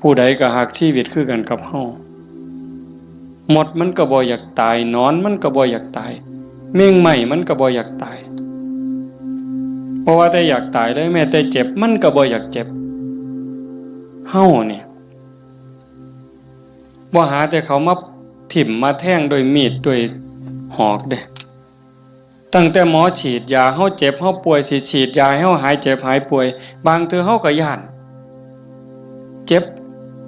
ผู้ใดก็หักชีวิตคือกันกับเฮาหมดมันก็บ่อยากตายนอนมันก็บ่อยากตายเม่งไหม้มันก็บ่อยากตายเพราะว่าแต่อยากตายได้แม้แต่เจ็บมันก็บ่อยากเจ็บเฮาเนี่ยบ่หาแต่เขามาถิ่มมาแทงด้วยมีดด้วยหอกเด้ตั้งแต่หมอฉีดยาเฮาเจ็บเฮาป่วยสิฉีดยาให้เฮาหายเจ็บหายป่วยบางเทื่อเฮาก็ย้านเจ็บ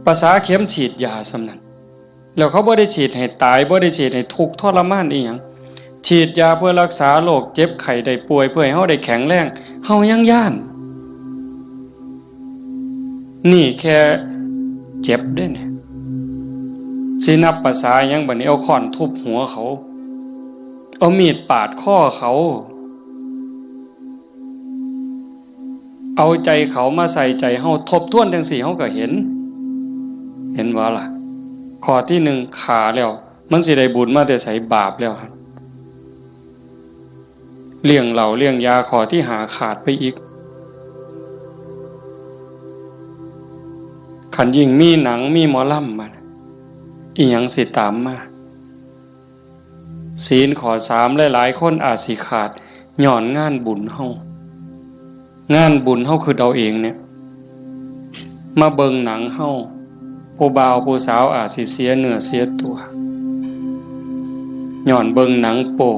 ภาษาเข็มฉีดยาซำนั้นแล้วเขาบ่ได้ฉีดให้ตายบ่ได้ฉีดให้ทุกข์ทรมานอีหยังฉีดยาเพื่อรักษาโรคเจ็บไข้ได้ป่วยเพื่อให้เฮาได้แข็งแรงเฮายังย้านนี่แค่เจ็บเด้เนี่ยสินับภาษาหยังบัดนี้เอาค้อนทุบหัวเขาเอามีดปาดคอเขาเอาใจเขามาใส่ใจเฮาทบทวนจังซี่เฮาก็เห็นว่าล่ะข้อที่1ขาแล้วมันสิได้บุญมาแต่ไสบาปแล้วครับเลี้ยงเหล้าเลี้ยงยาข้อที่5ขาดไปอีกคันยิ่งมีหนังมีหมอลำมาอีหยังสิตามมาศีลข้อ3หลายๆคนอาจสิขาดย้อนงานบุญเฮางานบุญเฮาคือเอาเองเนี่ยมาเบิ่งหนังเฮาผู้บ่าวผู้สาวอาจสิเสียเนื้อเสียตัวย้อนเบิ่งหนังโป๊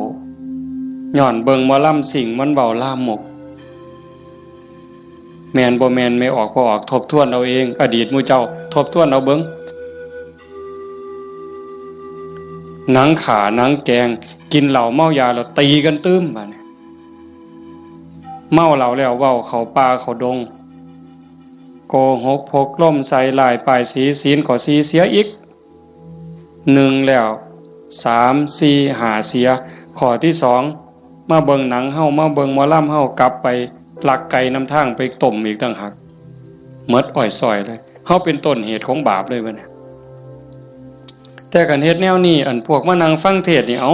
ย้อนเบิ่งหมอลำสิ่งมันเว้าลามกแม่นบ่แม่นไม่ออกบ่ออกทบทวนเอาเองอดีตหมู่เจ้าทบทวนเอาเบิ่ง หนังขาหนังแกงกินเหล้าเมายาแล้วตีกันตื้มบัดนี้เมาเหล้าแล้วเว้าเขาป่าเขาดงโกหกพกล่มใส่ลายป้ายสีศีลก็สีเสียอีก1แล้ว3 4 5เสียข้อที่2มาเบิ่งหนังเฮามาเบิ่งหมอลำเฮากลับไปลักไก่น้ำทางไปต้มอีกต่างหากหมดอ้อยซอยเลยเฮาเป็นต้นเหตุของบาปเลยบัดนี้แต่กันเฮ็ดแนวนี้อันพวกมานั่งฟังเทศน์นี่เอา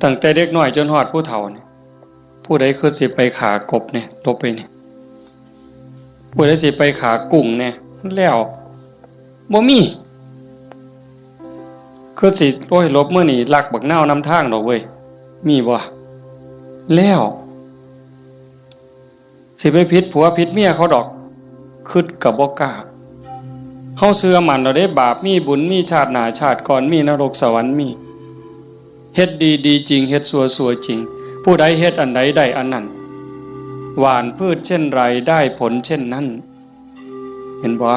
ตั้งแต่เด็กน้อยจนฮอดผู้เฒ่านี่ผู้ใดคือสิไปขากบเนี่ยลบไปนี่ผู้ใดสิไปขากุ้งเนี่ยแล้วบ่มีคือสิโอ้ยลบมื้อนี้ลักบักนาวนำทางดอกเว้ยมีบ่แล้วสิไปผิดผัวผิดเมียเขาดอกคิดก็บ่กล้าเฮาเชื่อมั่นเราได้บาปมีบุญมีชาติหน้าชาติก่อนมีนรกสวรรค์มีเฮ็ดดีดีจริงเฮ็ดชั่วจริงผู้ใดเฮ็ดอันใดได้อันนั้นหว่านพืชเช่นไรได้ผลเช่นนั้นเห็นบ่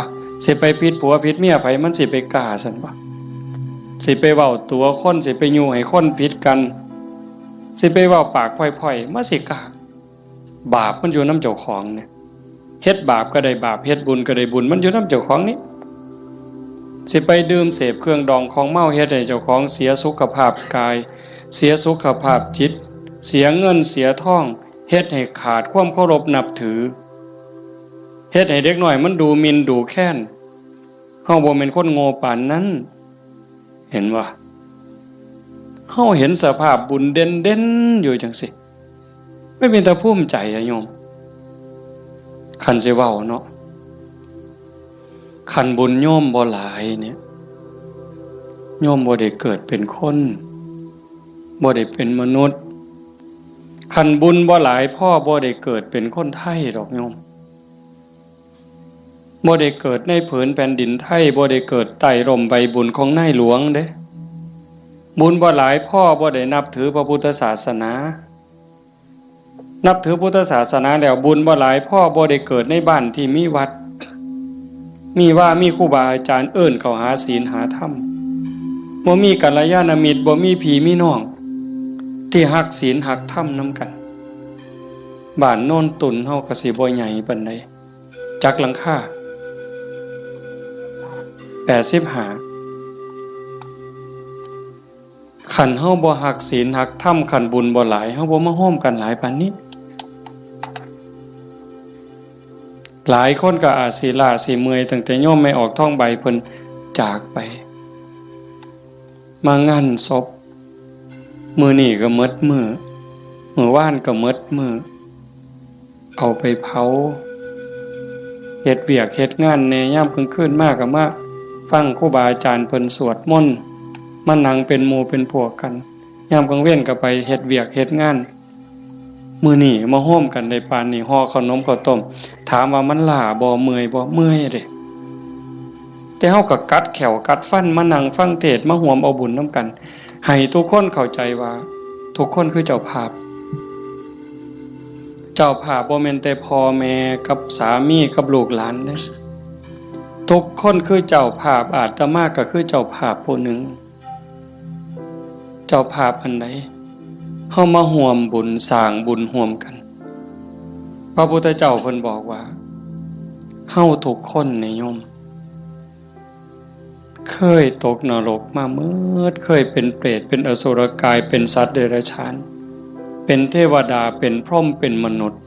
สิไปผิดผัวผิดเมียไผมันสิไปกล้าซั่นบ่สิไปเว้าตัวคนสิไปยู่ให้คนผิดกันสิไปเว้าปากพ่อยๆมาสิกล้าบาปมันอยู่นำเจ้าของเนี่ยเฮ็ดบาปก็ได้บาปเฮ็ดบุญก็ได้บุญมันอยู่นำเจ้าของนี่สิไปดื่มเสพเครื่องดองของเมาเฮ็ดให้เจ้าของเสียสุขภาพกายเสียสุขภาพจิตเสียเงินเสียทองเฮ็ดให้ขาดความเคารพนับถือเฮ็ดให้เด็กน้อยมันดูหมิ่นดูแค้นเฮาบ่แม่นคนโง่ปานนั้นเห็นบ่เฮาเห็นสภาพบุญเด่นๆอยู่จังซี่ไม่เป็นตาภูมิใจอะโยมคันสิเว้าเนาะคันบุญโยมบ่หลายเนี่ยโยมบ่ได้เกิดเป็นคนบ่ได้เป็นมนุษย์คันบุญบ่หลายพ่อบ่ได้เกิดเป็นคนไทยดอกโยมบ่ได้เกิดในผืนแผ่นดินไทยบ่ได้เกิดใต้ร่มใบบุญของนายหลวงเด้บุญบ่หลายพ่อบ่ได้นับถือพระพุทธศาสนานับถือพุทธศาสนาแล้วบุญบ่หลายพ่อบ่ได้เกิดในบ้านที่มีวัดมีครูบาอาจารย์เอิ้นเข้าหาศีลหาธรรมบ่มีกัลยาณมิตรบ่มีพี่มีน้องที่ฮักศีลฮักธรรมนำกันบ้านโน่นตุนเฮาก็สิบ่ใหญ่ปานใดจักหลังคา85คันเฮาบ่ฮักศีลฮักธรรมคันบุญบ่หลายเฮาบ่มาโฮมกันหลายปานนี้หลายคนก็อาจสิล้าสิเมื่อยตั้งแต่โยมไม่ออกท้องใบเพิ่นจากไปมางานศพมื้อนี้ก็หมดมื้อวานก็หมดมื้อเอาไปเผาเฮ็ดเวียกเฮ็ดงานแหน่ยามกลางคืนมาก็มาฟังครูบาอาจารย์เพิ่นสวดมนต์มานั่งเป็นหมู่เป็นพวกกันยามกลางเว้นก็ไปเฮ็ดเวียกเฮ็ดงานมื้อนี้มาโฮมกันได้ปานนี้ห่อขนมข้าวต้มถามว่ามันล้าบ่เมื่อยบ่เมื่อยเด้แต่เฮาก็กัดแขวกัดฟันมานั่งฟังเทศน์มาร่วมเอาบุญนำกันให้ทุกคนเข้าใจว่าทุกคนคือเจ้าภาพบ่แม่นแต่พ่อแม่กับสามีกับลูกหลานเด้ทุกคนคือเจ้าภาพอาตมาก็คือเจ้าภาพผู้หนึ่งเจ้าภาพอันใดเฮามาร่วมบุญสร้างบุญร่วมกันพระพุทธเจ้าเพิ่นบอกว่าเฮาทุกคนนี่โยมเคยตกนรกมาเมิดเคยเป็นเปรตเป็นอสุรกายเป็นสัตว์เดรัจฉานเป็นเทวดาเป็นพรหมเป็นมนุษย์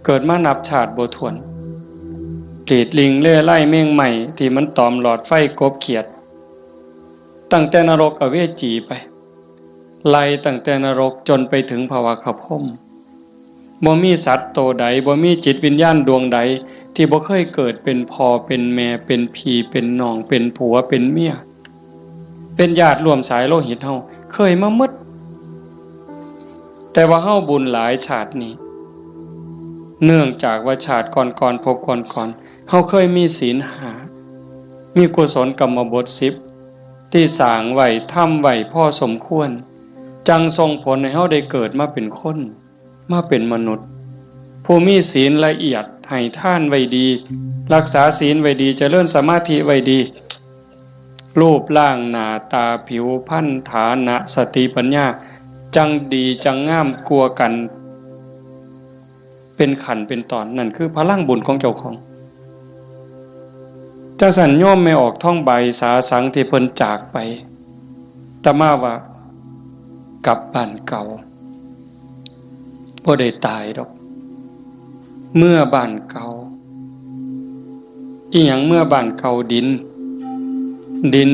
เกิดมานับชาติบ่ถ้วนเปรตลิงเล่ไล่แมงใหม่ที่มันตอมหลอดไฟกบเขียดตั้งแต่นรกอเวจีไปไล่ตั้งแต่นรกจนไปถึงภวคพรหมบ่มีสัตว์โตใดบ่มีจิตวิญญาณดวงใดที่บ่เคยเกิดเป็นพ่อเป็นแม่เป็นพี่เป็นน้องเป็นผัวเป็นเมียเป็นญาติร่วมสายโลหิตเฮาเคยมาหมดแต่ว่าเฮาบุญหลายชาตินี้เนื่องจากว่าชาติก่อนๆพบก่อนเฮาเคยมีศีล5มีกุศลกรรมบท10ที่สร้างไว้ทำไว้พอสมควรจังส่งผลให้เฮาได้เกิดมาเป็นคนมาเป็นมนุษย์ผู้มีศีลละเอียดให้ทานไว้ดีรักษาศีลไว้ดีเจริญสมาธิไว้ดี รูปร่างหน้าตาผิวพรรณฐานะสติปัญญาจังดีจังงามกลัวกันเป็นขันเป็นตอนนั่นคือพลังบุญของเจ้าของจังสันโยมไม่ออกท่องใบสาสังที่เพิ่นจากไปแต่มาว่ากลับบ้านเก่าบ่ได้ตายดอกเมื่อบ้านเก่าอีหยังเมื่อบ้านเก่าดิน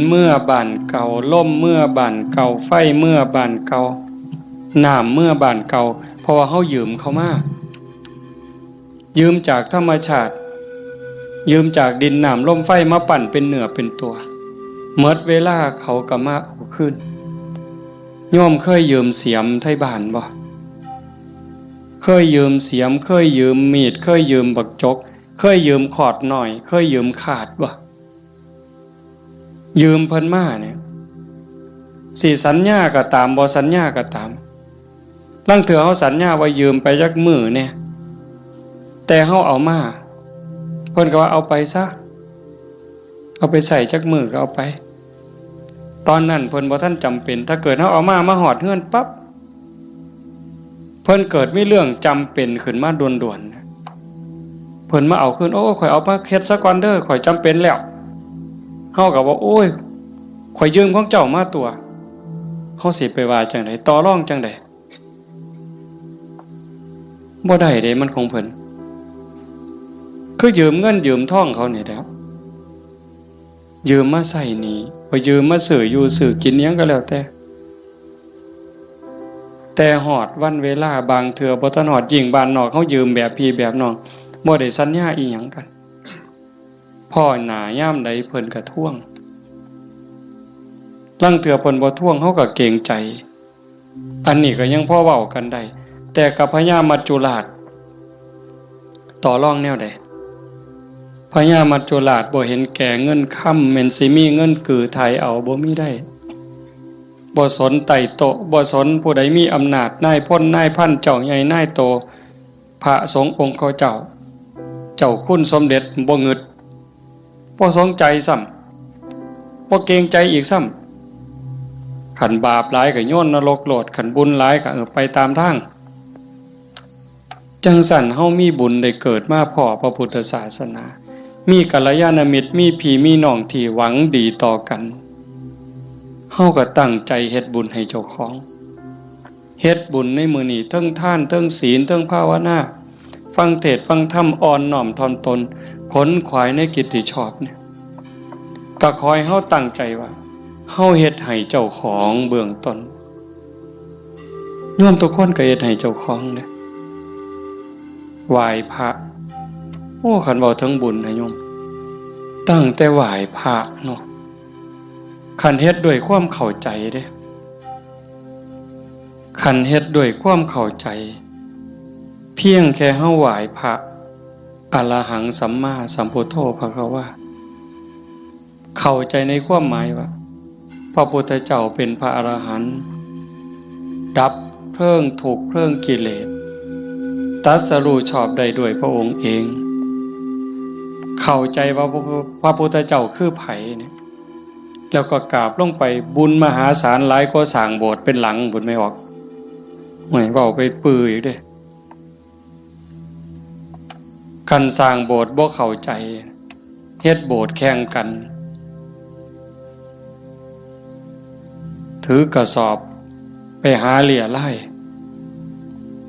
เมื่อบ้านเก่าลมเมื่อบ้านเก่าไฟเมื่อบ้านเก่าน้ำเมื่อบ้านเก่าเพราะว่าเฮายืมเขามายืมจากธรรมชาติยืมจากดินน้ำลมไฟมาปั่นเป็นเนื้อเป็นตัวเมื่อเวลาเขาก็มาเอาขึ้นโยมเคยยืมเสียมไทบ้านบ่เคยยืมเสียมเคยยืมมีดเคยยืมบักจกเคยยืมขอดหน่อยเคยยืมขาดบ่ยืมเพิ่นมาเนี่ยสิสัญญาก็ตามบ่สัญญาก็ตามลางเทื่อเฮาสัญญาว่ายืมไปจักมื้อเนี่ยแต่เฮาเอามาเพิ่นก็ว่าเอาไปซะเอาไปใส่จักมื้อก็เอาไปตอนนั้นเพิ่นบ่ทันจำเป็นถ้าเกิดเฮาเอามาฮอดเฮือนปั๊บเพิ่นเกิดมีเรื่องจำเป็นขึ้นมาด่วนๆเพิ่นมาเอาขึ้นโอ้ข่อยเอามาเฮ็ดซะก่อนเด้อข่อยจำเป็นแล้วเฮาก็ว่าโอ้ยข่อยยืมของเจ้ามาตัวเฮาสิไปว่าจังได๋ต่อรองจังได๋บ่ได้เด้มันของเพิ่นคือยืมเงินยืมทองเขานี่แหละยืมมาใช้หนี้บ่ยืมมาซื้ออยู่ซื้อกินหยังก็แล้วแต่ฮอดวันเวลาบางเทื่อบ่ทันฮอดยิ่งบ้านนอกเฮายืมแบบพี่แบบน้องบ่ได้สัญญาอีหยังกันพ่อหน้ายามใดเพิ่นก็ทวงลางเทื่อเพิ่นบ่ทวงเฮาก็เกรงใจอันนี้ก็ยังพอเว้ากันได้แต่กับพญามัจจุราชต่อรองแนวใดพญามัจจุราชบ่เห็นแก่เงินค่ำแม่นสิมีเงินกือไทยเอาบ่มีได้บ่สนไต่โตบ่สนผู้ใดมีอำนาจนายพลนายพันเจ้าใหญ่นายโตพระสงฆ์องค์เขาเจ้าคุณสมเด็จบ่งึดบ่สนใจซ้ำบ่เกรงใจอีกซ้ำขันบาปหลายก็โยนนรกโลดขันบุญหลายก็ไปตามทางจังสั่นเฮามีบุญได้เกิดมาพ้อพระพุทธศาสนามีกัลยาณมิตรมีพี่มีน้องที่หวังดีต่อกันเฮาก็ตั้งใจเฮ็ดบุญให้เจ้าของเฮ็ดบุญในมื้อนี้เทิงทานเทิงศีลเทิงภาวนาฟังเทศน์ฟังธรรมอ่อนน้อมถ่อมตนขนขวายในกิตติชอบเนี่ยก็ขอให้เฮาตั้งใจว่าเฮาเฮ็ดให้เจ้าของเบื้องต้นโยมทุกคนก็เฮ็ดให้เจ้าของเด้ไหว้พระโอ้คันเว้าถึงบุญนะโยมตั้งแต่ไหว้พระเนาะคันเฮ็ดด้วยความเข้าใจเด้คันเฮ็ดด้วยความเข้าใจเพียงแค่เฮาไหว้พระอรหังสัมมาสัมพุทโธภควาเข้าใจในความหมายว่าพระพุทธเจ้าเป็นพระอรหันต์ดับเพลิงทุกข์เพลิงกิเลสตรัสรู้ชอบได้ด้วยพระองค์เองเข้าใจว่าพระพุทธเจ้าคือไผเนี่ยแล้วก็กราบลงไปบุญมหาศาลหลายก็สร้างโบสถ์เป็นหลังบุญไม่ออกไม่เว้าไปปื้ออยู่เด้คันสร้างโบสถ์บ่เข้าใจเฮ็ดโบสถ์แข่งกันถือกระสอบไปหาเหลี่ยไล่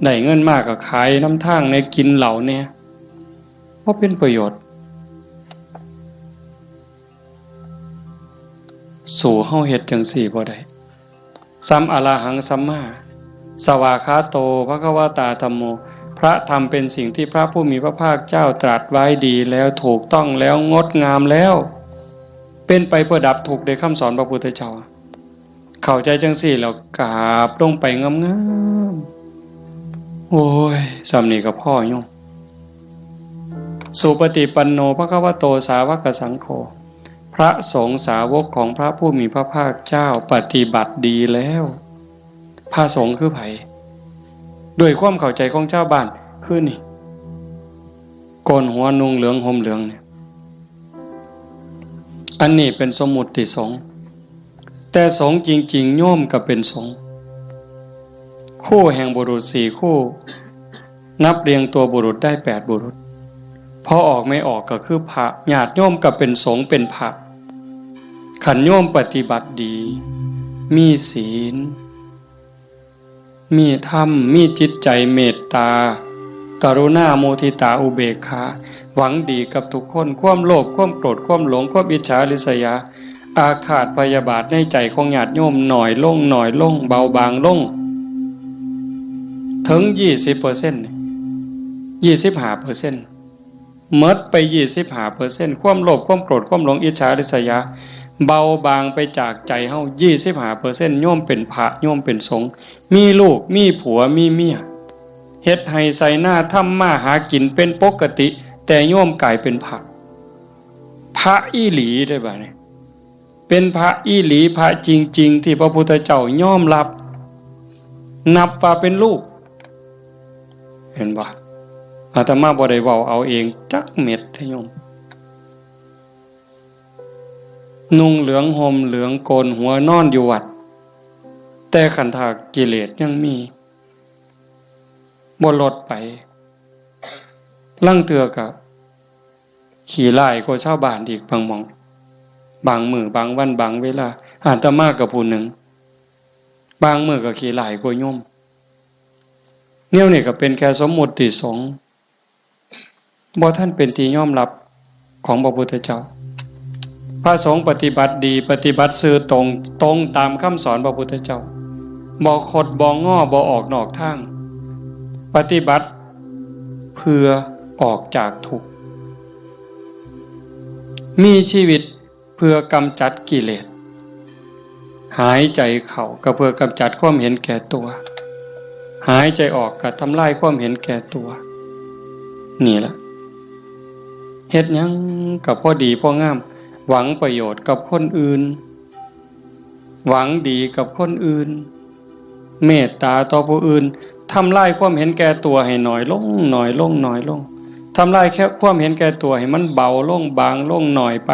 ได้เงินมากก็ขายน้ำทางในกินเหล่าเนี่ยเพราะเป็นประโยชน์สู่เฮาเฮ็ดจังซี่บ่ได้สัมอรหังสัมมาสวากขาโตภควตาธัมโมพระธรรมเป็นสิ่งที่พระผู้มีพระภาคเจ้าตรัสไว้ดีแล้วถูกต้องแล้วงดงามแล้วเป็นไปเพื่อดับทุกข์ในคำสอนพระพุทธเจ้าเข้าใจจังซี่แล้วกราบลงไปงามๆโอ้ยสำนี้ก็พ่อโยมสุปฏิปันโนภควโตสาวกสังโฆพระสงฆ์สาวกของพระผู้มีพระภาคเจ้าปฏิบัติดีแล้วพระสงฆ์คือไผด้วยความเข้าใจของชาวบ้านคือนี่โกนหัวนุ่งเหลืองห่มเหลืองเนี่ย อันนี้เป็นสมมุติสงฆ์แต่สงฆ์จริงๆโยมก็เป็นสงฆ์คู่แห่งบุรุษ4คู่นับเรียงตัวบุรุษได้8บุรุษพอออกไม่ออกก็คือพระญาติโยมก็เป็นสงฆ์เป็นพระขันโยมปฏิบัติดีมีศีลมีธรรมมีจิตใจเมตตากรุณาโมทิตาอุเบกขาหวังดีกับทุกคนความโลภความโกรธความหลงความอิจฉาริษยาอาฆาตพยาบาทในใจของญาติโยมหน่อยลงเบาบางลงถึง 20% 25%หมดไป 25% ความโลภความโกรธความหลงอิจฉาริษยาเบาบางไปจากใจเฮา 25% โยมเป็นพระโยมเป็นสงฆ์มีลูกมีผัวมีเมียเฮ็ดให้ใส่หน้าทำมาหากินเป็นปกติแต่โยมกลายเป็นพระอีหลีได้บ่เนี่ยเป็นพระอีหลีพระจริงๆที่พระพุทธเจ้ายอมรับนับว่าเป็นลูกเห็นบ่อาตมาบ่ได้เว้าเอาเองจักเม็ดให้โยมนุ่งเหลืองห่มเหลืองโกนหัวนอนอยู่วัดแต่ขันธกิเลสยังมีบ่ลดไปลังเตือกับขี่ไล่ก็ชาวบ้านอีกบางหม่องบางมื้อบางวันบางเวลาอาตมากับผู้หนึ่งบางมื้อก็ขี่ไล่ก็โยมเนี่ยนี่ก็เป็นแค่สมมุติสงฆ์บ่ท่านเป็นที่ยอมรับของพระพุทธเจ้าพระสงฆ์ปฏิบัติดีปฏิบัติซื่อตรงตามคำสอนพระพุทธเจ้าบ่คดบ่ง้อบ่ออกนอกทางปฏิบัติเพื่อออกจากทุกข์มีชีวิตเพื่อกำจัดกิเลสหายใจเข้าก็เพื่อกำจัดความเห็นแก่ตัวหายใจออกก็ทำลายความเห็นแก่ตัวนี่แหละเฮ็ดหยังก็พอดีพองามหวังประโยชน์กับคนอื่นหวังดีกับคนอื่นเมตตาต่อผู้อื่นทำลายความเห็นแก่ตัวให้น้อยลงทำลายแค่ความเห็นแก่ตัวให้มันเบาลงบางลงหน่อยไป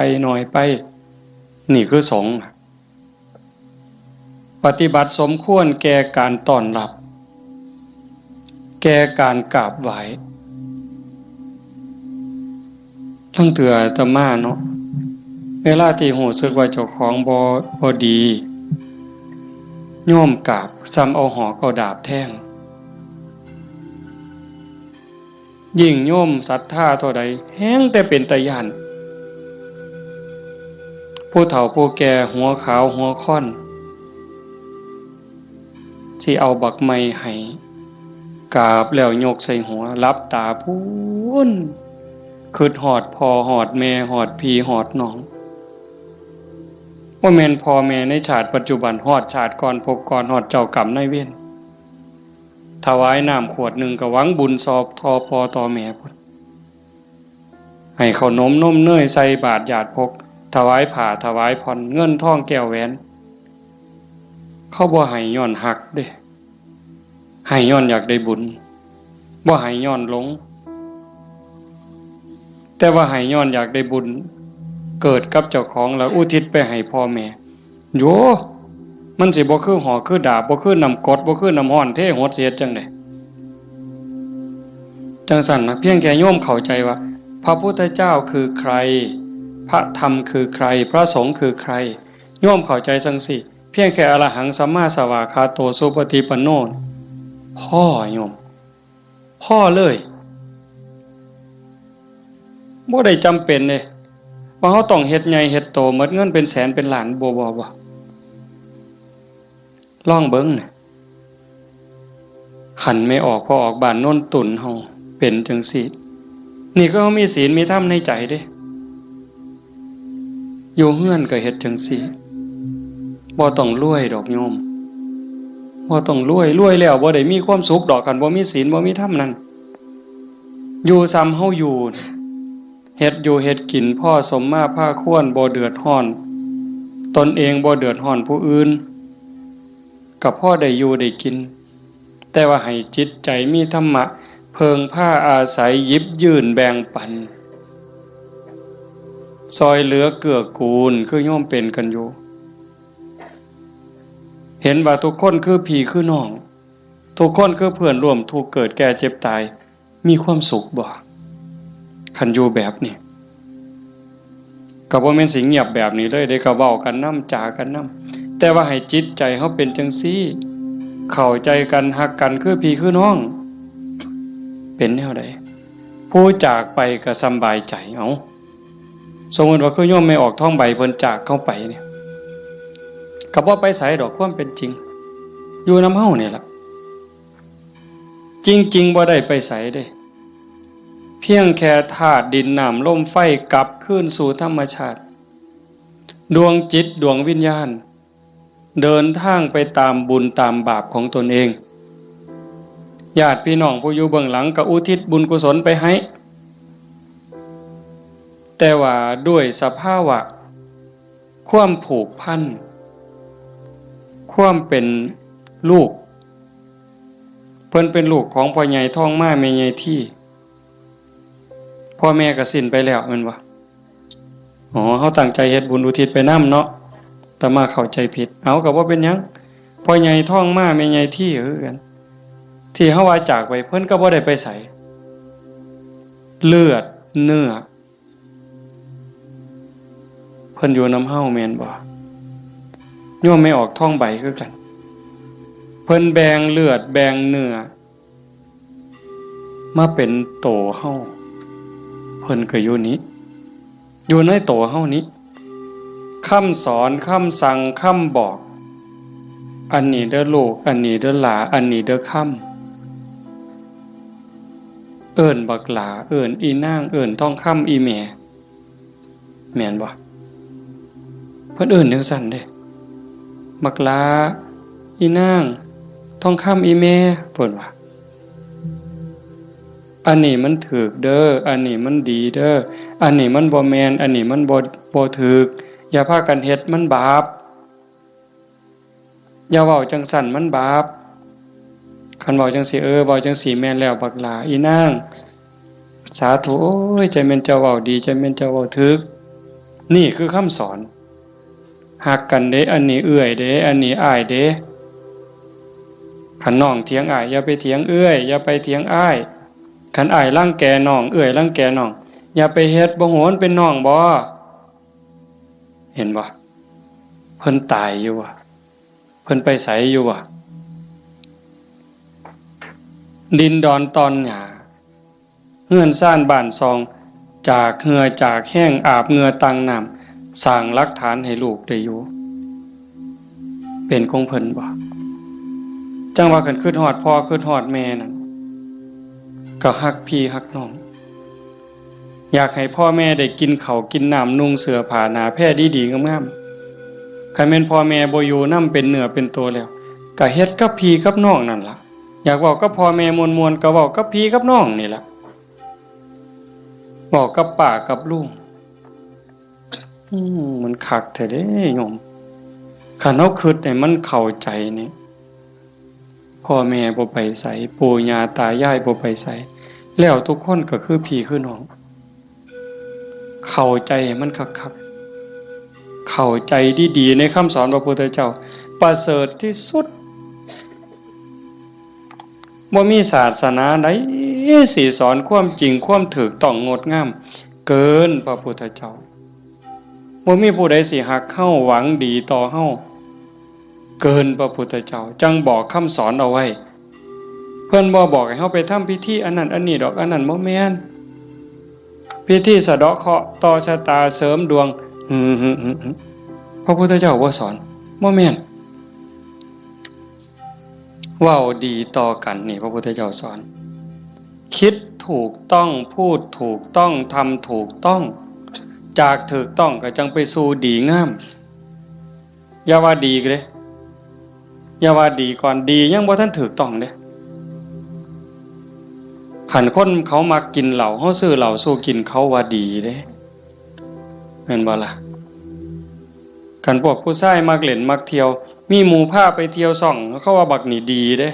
นี่คือสงฆ์ปฏิบัติสมควรแก่การต้อนรับแก่การกราบไหว้ทั้งเถื่ออาตมาเนาะเวลาที่หูสึกว่าเจ้าของบ่ดีโยมกราบซ้ำเอาหอกเอาดาบแทงยิ่งโยมศรัทธาเท่าใดแห้งแต่เป็นตาย้านผู้เฒ่าผู้แก่หัวขาวหัวค่อนที่เอาบักไม้ให้กราบแล้วยกใส่หัวรับตาพูนคิดฮอดพ่อฮอดแม่ฮอดพี่ฮอดน้องว่าแม่นพ่อแม่ในชาติปัจจุบันฮอดชาติก่อนพบก่อนฮอดเจ้ากรรมนายเวรถวายน้ำขวดหนึ่งก็หวังบุญสอบทอพอต่อแม่พุ่นให้ขนมนมเนยใส่บาตรญาติพกถวายผ้าถวายผ่อนเงินทองแก้วแหวนเขาบ่ให้ย้อนหักเด้ให้ย้อนอยากได้บุญบ่ให้ย้อนหลงแต่ว่าให้ย้อนอยากได้บุญเกิดกับเจ้าของแล้วอุทิศไปให้พ่อแม่โยมันสิบ่คือหอกคือดาบบ่คือน้ำกรดบ่คือน้ำร้อนเทหดเสียจังได๋จังสั่นนะเพียงแค่โยมเข้าใจว่าพระพุทธเจ้าคือใครพระธรรมคือใครพระสงฆ์คือใครโยมเข้าใจจังสิเพียงแค่อรหังสัมมาสัมพุทธัสสะสุปฏิปันโนพ่อโยมพ่อเลยบ่ได้จำเป็นเด้ว่าเขาต้องเฮ็ดใหญ่เฮ็ดโตหมดเงินเป็นแสนเป็นล้านบ่ลองเบิ่งน่ะขันไม่ออกพอออกบ้านโน่นตุ่นเฮาเป็นจังซี่นี่ก็เฮามีศีลมีธรรมในใจเด้อยู่เฮือนก็เฮ็ดจังซี่บ่ต้องรวยดอกโยมบ่ต้องรวยแล้วบ่ได้มีความสุขดอกกันบ่มีศีลบ่มีธรรมนั่นอยู่ซ้ำเฮาอยู่เฮ็ดอยู่เฮ็ดกินพ่อสมมาภาควรบ่เดือดร้อนตนเองบ่เดือดร้อนผู้อื่นก็พ่อได้อยู่ได้กินแต่ว่าให้จิตใจมีธรรมะเพิงผ้าอาศัยหยิบยื่นแบ่งปัน ซอยเหลือเกื้อกูลคือโยมเป็นกันอยู่เห็นว่าทุกคนคือพี่คือน้องทุกคนคือเพื่อนร่วมทุกข์เกิดแก่เจ็บตายมีความสุขบ่คันอยู่แบบนี้ก็บ่แม่นสิเงียบแบบนี้เลยได้ก็เว้ากันนำจากันนำแต่ว่าให้จิตใจเฮาเป็นจังซี่เข้าใจกันฮักกันคือพี่คือน้องเป็นแนวใดผู้จากไปก็สำบายใจเอาสมมุติว่าคือโยมไม่ออกท้องใบเพิ่นจากเข้าไปเนี่ยก็บ่ไปไสดอกความเป็นจริงอยู่นำเฮานี่ล่ะจริงๆบ่ได้ไปไสเด้เพียงแค่ธาตุดินน้ำลมไฟกลับคืนสู่ธรรมชาติดวงจิตดวงวิญญาณเดินทางไปตามบุญตามบาปของตนเองญาติพี่น้องผู้อยู่เบื้องหลังก็อุทิศบุญกุศลไปให้แต่ว่าด้วยสภาวะความผูกพันความเป็นลูกเพิ่นเป็นลูกของพ่อใหญ่ท้องม้าแม่ใหญ่ที่พ่อแม่ก็สิ้นไปแล้วแม่นบ่อ๋อเฮาตั้งใจเฮ็ดบุญอุทิศไปนำเนาะแต่มาเข้าใจผิดเอาก็บ่เป็นหยังพ่อใหญ่ท้องม้าแม่ใหญ่ที่คือกันที่เฮาว่าจากไปเพิ่นก็บ่ได้ไปไสเลือดเนื้อเพิ่นอยู่นำเฮาแม่นบ่โยมไม่ออกท้องใบคือกันเพิ่นแบ่งเลือดแบ่งเนื้อมาเป็นโตเฮาเพิ่นก็อยู่นี้อยู่ในโตเฮานี้คำสอนคำสั่งคำบอกอันนี้เด้อลูกอันนี้เด้อหลาอันนี้เด้อคำเอิ้นบักหลาเอิ้นอีนางเอิ้นทองคำอีแม่แม่นบ่เพิ่นเอิ้นจังซั่นเด้บักหลาอีนางทองคำอีแม่เพิ่นว่าอันนี้มันถูกเด้ออันนี้มันดีเด้ออันนี้มันบ่แม่นอันนี้มันบ่ถูกอย่าพากันเฮ็ดมันบาปอย่าเว้าจังซั่นมันบาปคันเว้าจังซี่เว้าจังซี่แม่นแล้วบักหลาอีนางสาธุโอ้ยใจแม่นเจ้าเว้าดีใจแม่นเจ้าเว้าถูกนี่คือคำสอนฮักกันเด้อันนี้เอื้อยเด้อันนี้อ้ายเด้คันน้องเถียงอ้ายอย่าไปเถียงเอื้อยอย่าไปเถียงอ้ายคันอ้ายรังแกน้องเอื้อยรังแกน้องอย่าไปเฮ็ดบ่โหนเป็นน้องบ่เห็นบ่เพิ่นตายอยู่ว่ะเพิ่นไปไสอยู่ว่ะดินดอนตอนหญ้าเฮือนซ่านบ้านซองจากเหงื่อจากแห้งอาบเหงื่อตังน้ำสร้างหลักฐานให้ลูกได้อยู่เป็นของเพิ่นบ่จังว่าคันคิดฮอดพ่อคิดฮอดแม่นั่นก็ฮักพี่ฮักน้องอยากให้พ่อแม่ได้กินข้าวกินน้ำนุ่งเสื้อผ้าหน้าแพรดีๆงามๆคันแม่นพ่อแม่บ่อยู่นำเป็นเนื้อเป็นตัวแล้วก็เฮ็ดกับพี่กับน้องนั่นล่ะอยากเว้ากับพ่อแม่ม่วนๆก็เว้ากับพี่กับน้องนี่ล่ะเว้ากับป้ากับลุงมันคักแท้เด้โยมคันเฮาคิดให้มันเข้าใจนี่พ่อแม่บ่ไปไสปู่ย่าตายายบ่ไปไสแล้วทุกคนก็คือพี่คือน้องเข้าใจให้มันคักๆเข้าใจดีๆในคำสอนพระพุทธเจ้าประเสริฐที่สุดบ่มีศาสนาใดสิสอนความจริงความถูกต้องงดงามเกินพระพุทธเจ้าบ่มีผู้ใดสิฮักเฮาหวังดีต่อเฮาเกินพระพุทธเจ้าจังบอกคำสอนเอาไว้เพิ่นบ่บอกให้เฮาไปทำพิธีอันนั้นอันนี้ดอกอันนั้นบ่แม่นพิธีสะเดาะเคราะห์ต่อชะตาเสริมดวงพระพุทธเจ้าบ่สอนบ่แม่นเว้าดีต่อกันนี่พระพุทธเจ้าสอนคิดถูกต้องพูดถูกต้องทำถูกต้องจากถูกต้องก็จังไปสู่ดีงามอย่าว่าดีเด้อย่าว่าดีก่อนดียังบ่ทันถูกต้องเด้คันคนเขามักกินเหล้าเฮาซื้อเหล้าสู้กินเขาว่าดีเด้แม่นบ่ล่ะคันพวกผู้ชายมักเล่นมักเที่ยวมีหมู่พาไปเที่ยวซ่องเขาว่าบักนี่ดีเด้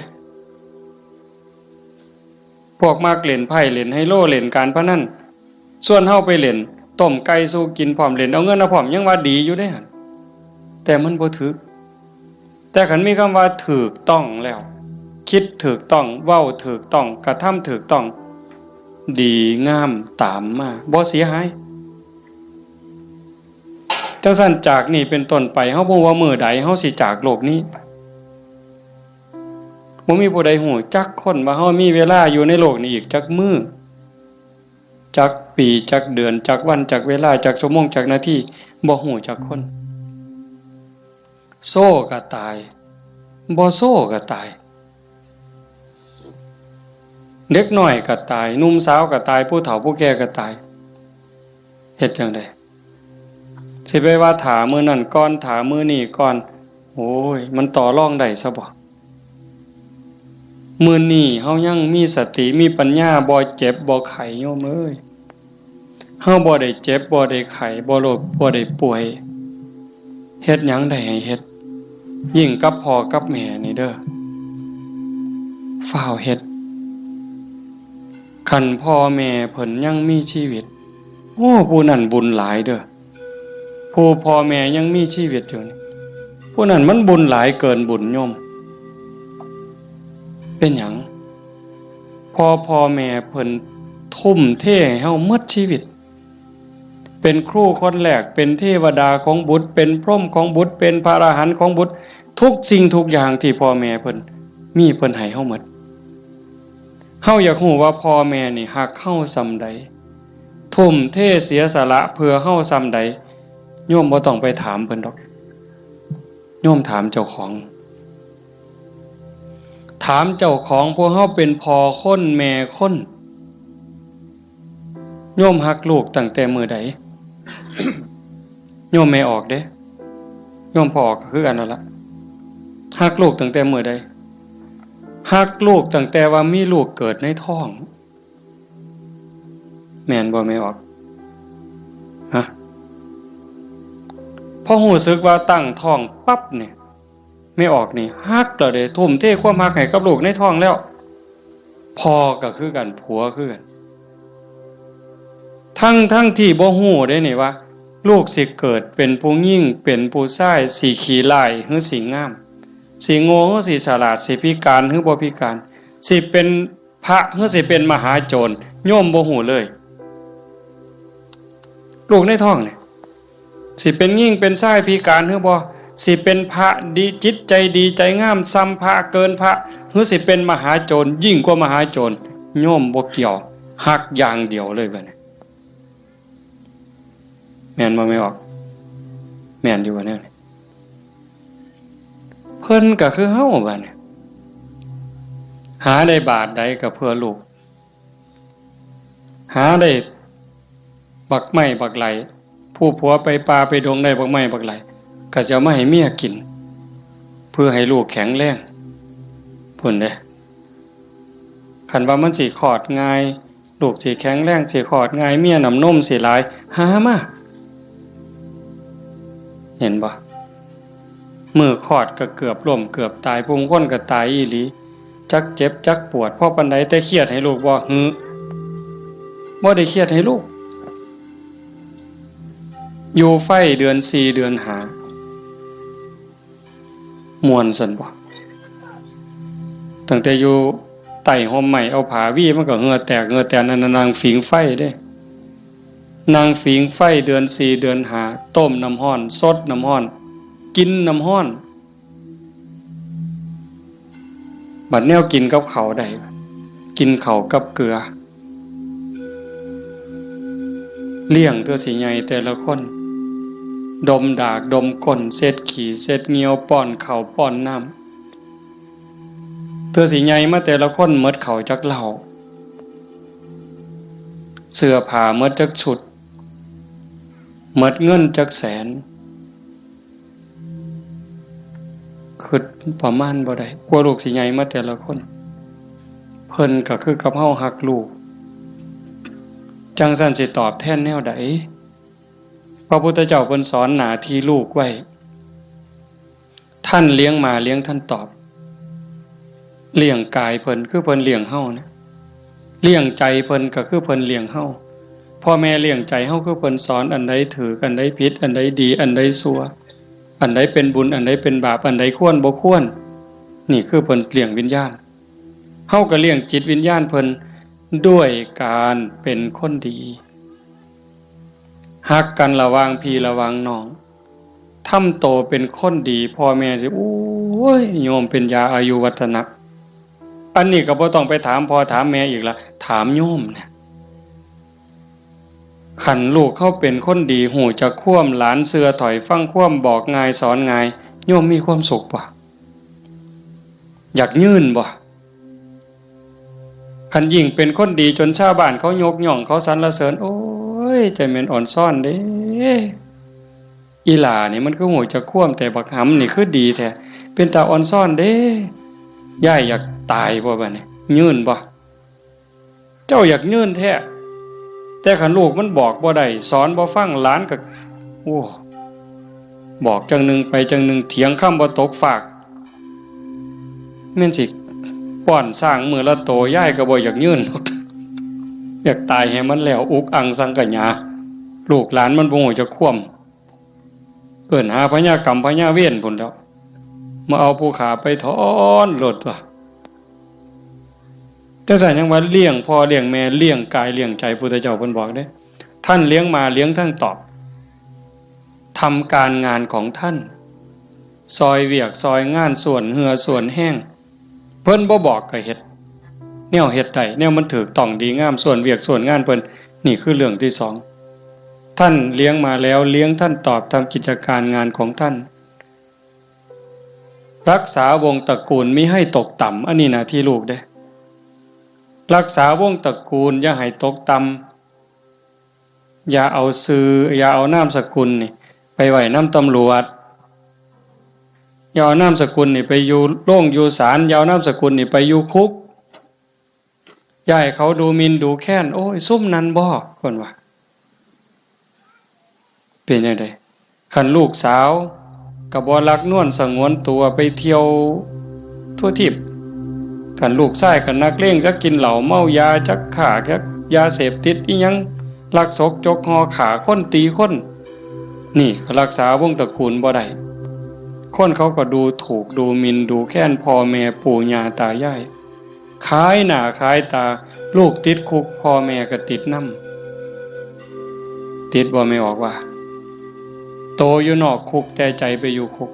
พวกมักเล่นไพ่เล่นไฮโลเล่นการพนันส่วนเฮาไปเล่น ต้มไก่สู้กินพร้อมเล่นเอาเงินเอาพร้อมยังว่าดีอยู่เด้หั่นแต่มันบ่ถูกแต่คันมีคำว่าถูกต้องแล้วคิดถูกต้องเว้าถูกต้องกระทำถูกต้องดีงามตามมาบ่เสียหายจังซั่นจากนี้เป็นต้นไปเฮาบ่ว่ามื้อใดเฮาสิจากโลกนี้บ่มีผู้ใดฮู้จักคนว่าเฮามีเวลาอยู่ในโลกนี้อีกจักมื้อจักปีจักเดือนจักวันจักเวลาจักชั่วโมงจักนาทีบ่ฮู้จักคนโซ่ก็ตายบ่โซ่ก็ตายเด็กน้อยก็ตายหนุ่มสาวก็ตายผู้เฒ่าผู้แก่ก็ตายเฮ็ดจังได๋สิไปว่าถามื้อนั้นก่อนถามื้อนี้ก่อนโอ้ยมันต่อรองได้ซะบ่มื้อนี้เฮายังมีสติมีปัญญาบ่เจ็บบ่ไข้โยมเอ้ยเฮาบ่ได้เจ็บบ่ได้ไข้บ่โรคบ่ได้ป่วยเฮ็ดหยังได้ให้เฮ็ดยิ่งกับพ่อกับแม่นี่เด้อฟ้าวเฮ็ดคันพ่อแม่เพิ่นยังมีชีวิตโอ้ผู้นั้นบุญหลายเด้อผู้พ่อแม่ยังมีชีวิตอยู่นี่ผู้นั้นมันบุญหลายเกินบุญโยมเป็นหยังพ่อแม่เพิ่นทุ่มเทให้เฮาหมดชีวิตเป็นครูคนแรกเป็นเทวดาของบุตรเป็นพรหมของบุตรเป็นพระอรหันต์ของบุตรทุกสิ่งทุกอย่างที่พ่อแม่เพิ่นมีเพิ่นให้เฮาหมดเฮาอยากรู้ว่าพ่อแม่นี่ฮักเฮาส่ำใดทุ่มเทเสียสละเพื่อเฮาส่ำใดโยมบ่ต้องไปถามเพิ่นดอกโยมถามเจ้าของถามเจ้าของพวกเฮาเป็นพ่อคนแม่คนโยมฮักลูกตั้งแต่มื้อใด โยมไม่ออกเด้โยมพอออกก็คือกันนั่นล่ะฮักลูกตั้งแต่มื้อใดฮักลูกตั้งแต่ว่ามีลูกเกิดในท้องแม่นบ่ไม่ออกฮะพอรู้สึกว่าตั้งท้องปั๊บเนี่ยไม่ออกนี่ฮักแล้วเด้ทุ่มเทความฮักให้กับลูกในท้องแล้วพ่อก็คือกันผัวคือกันทั้งที่บ่ฮู้เด้นี่ว่าลูกสิเกิดเป็นผู้หญิงเป็นผู้ชายสิขี้ร้ายหรือสิงามสิโง่หรือสิฉลาดสิพิการหรือบ่พิการสิเป็นพระหรือสิเป็นมหาโจรโยมบ่ฮู้เลยลูกในท้องนี่สิเป็นหญิงเป็นชายพิการหรือบ่สิเป็นพระดีจิตใจดีใจงามซ้ำพระเกินพระหรือสิเป็นมหาโจรยิ่งกว่ามหาโจรโยมบ่เกี่ยวฮักอย่างเดียวเลยบัดนี้แม่นบ่ไม่ออกแม่นอยู่ว่าแนวนี้เพิ่นก็คือเฮาบัดนี้หาได้บาทใดก็เพื่อลูกหาได้บักไม้บักไหลผู้ผัวไปป่าไปดงได้บักไม้บักไหลก็จะมาให้เมียกินเพื่อให้ลูกแข็งแรงพุ่นเด้คันว่ามันสิคลอดง่ายลูกสิแข็งแรงสิคลอดง่ายเมียน้ำนมสิหลายหามาเห็นบ่มือคลอดก็เกือบล้มเกือบตายพุงคนก็ตายอีหลีจักเจ็บจักปวดเพราะปานใดแต่เครียดให้ลูกบ่บ่ได้เครียดให้ลูกอยู่ไฟเดือน4เดือน5ม่วนซั่นบ่ตั้งแต่อยู่ใต้ห่มไม้เอาผ้าวี่มันก็เหงื่อแตกเหงื่อแตนนั่นนางฝิงไฟเด้นางฝิงไฟเดือน4เดือน5ต้มน้ำร้อนสดน้ำร้อนกินน้ำร้อนบัดแนวกินกับข้าวได้กินข้าวกับเกลือเลี้ยงตัวสิใหญ่แต่ละคนดมดากดมก้นเซ็ดขี้เซ็ดเหงียวป้อนข้าวป้อนน้ำตัวสิใหญ่มาแต่ละคนหมดข้าวจักเหล้าเสื้อผ้าหมดจักชุดหมดเงินจักแสนคิดประมาณบ่ได้กลัวลูกสิใหญ่มาแต่ละคนเพิ่นก็คือกับเฮาฮักลูกจังซั่นสิตอบแทนแนวใดพระพุทธเจ้าเพิ่นสอนหน้าที่ลูกไว้ท่านเลี้ยงมาเลี้ยงท่านตอบเลี้ยงกายเพิ่นคือเพิ่นเลี้ยงเฮานะเลี้ยงใจเพิ่นก็คือเพิ่นเลี้ยงเฮา พ่อแม่เลี้ยงใจเฮาคือเพิ่นสอนอันใดถืออันใดผิดอันใดดีอันใดชั่วอันใดเป็นบุญอันใดเป็นบาปอันใดควรบ่ควรนี่คือเพิ่นเลี้ยงวิญญาณเฮาก็เลี้ยงจิตวิญญาณเพิ่นด้วยการเป็นคนดีฮักกันระหว่างพี่ระหว่างน้องทำโตเป็นคนดีพ่อแม่สิโอ้ยโยมเป็นยาอายุวัฒนะอันนี้ก็บ่ต้องไปถามพ่อถามแม่อีกละถามโยมเนี่ยขันลูกเขาเป็นคนดีหูจะคว่ำหลานเสือถอยฟังคว่ำบอกง่ายสอนง่ายโยมมีความสุขบ่อยากยื่นบ่ขันยิ่งเป็นคนดีจนชาวบ้านเขายกย่องเขาสรรเสริญโอ้ยใจแม่นอ่อนซ่อนเด้อีหล่านี่มันก็หูจะคว่ำแต่บักหำนี่คือดีแท้เป็นตาอ่อนซ่อนเด้ย่ายอยากตายบ่บัดนี้ยื่นบ่เจ้าอยากยื่นแท้แต่ขันลูกมันบอกบ่ได้สอนบ่ฟังหลานก็โอ้บอกจังหนึ่งไปจังหนึ่งเถียงคำบ่ตกฝากแม่นสิป้อนสร้างมือละโตย่ายก็บ่อยากยื่นอยากตายให้มันแล้วอุกอังสังกะญาลูกหลานมันบ่ฮู้จะคว่ำเอิ้นหาพญากรรมพญาเวรพุ่นแล้วมาเอาผู้ขาไปถอนโลดตัวแต่สั่นยังว่าเลี้ยงพ่อเลี้ยงแม่เลี้ยงกายเลี้ยงใจพุทธเจ้าเพิ่นบอกเด้ท่านเลี้ยงมาเลี้ยงทั้งตอบทำการงานของท่านซอยเวียกซอยงานส่วนเหือส่วนแห้งเพิ่นบ่บอกก็เฮ็ดแนวเฮ็ดได้แนวมันถูกต้องดีงามส่วนเวียกส่วนงานเพิ่นนี่คือเรื่องที่2ท่านเลี้ยงมาแล้วเลี้ยงท่านตอบทำกิจการงานของท่านรักษาวงตระกูลมิให้ตกต่ำอันนี้หน้าที่ลูกเด้รักษาวงตระกูลอย่าให้ตกต่ำอย่าเอาชื่ออย่าเอานามสกุลนี่ไปไว้นำตำรวจอย่าเอานามสกุลนี่ไปอยู่โรงอยู่ศาลอย่าเอานามสกุลนี่ไปอยู่คุกอย่าให้เขาดูหมิ่นดูแค้นโอ้ยซุ่มนั้นบ่เพิ่นว่าเป็นจังได๋คันลูกสาวก็บ่รักนวลสงวนตัวไปเที่ยวทั่วทิพย์คันลูกชายก็นักเลงจักกินเหล้าเมายาจักฆ่าจักยาเสพติดอีหยังลักศกจกหอขาคนตีคนนี่รักษาวงตระกูลบ่ได้คนเขาก็ดูถูกดูหมิ่นดูแค้นพ่อแม่ปู่ย่าตายายขายหน้าขายตาลูกติดคุกพ่อแม่ก็ติดนำติดบ่ไม่ออกว่าโตอยู่นอกคุกแต่ใจไปอยู่คุก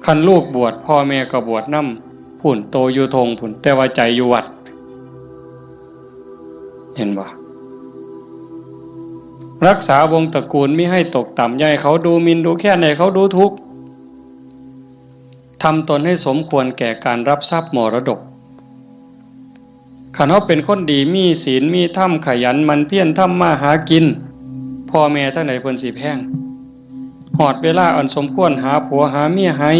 คันลูกบวชพ่อแม่ก็บวชนำพุ่นโตอยู่ทงพุ่นแต่ว่าใจอยู่วัดเห็นบ่รักษาวงตระกูลมิให้ตกต่ำอย่าให้เขาดูหมิ่นดูแค้นให้เขาดูทุกข์ทำตนให้สมควรแก่การรับทรัพย์มรดกคันเฮาเป็นคนดีมีศีลมีธรรมขยันมันเพียรทำมาหากินพ่อแม่ทั้งหลายเพิ่นสิแพงฮอดเวลาอันสมควรหาผัวหาเมียให้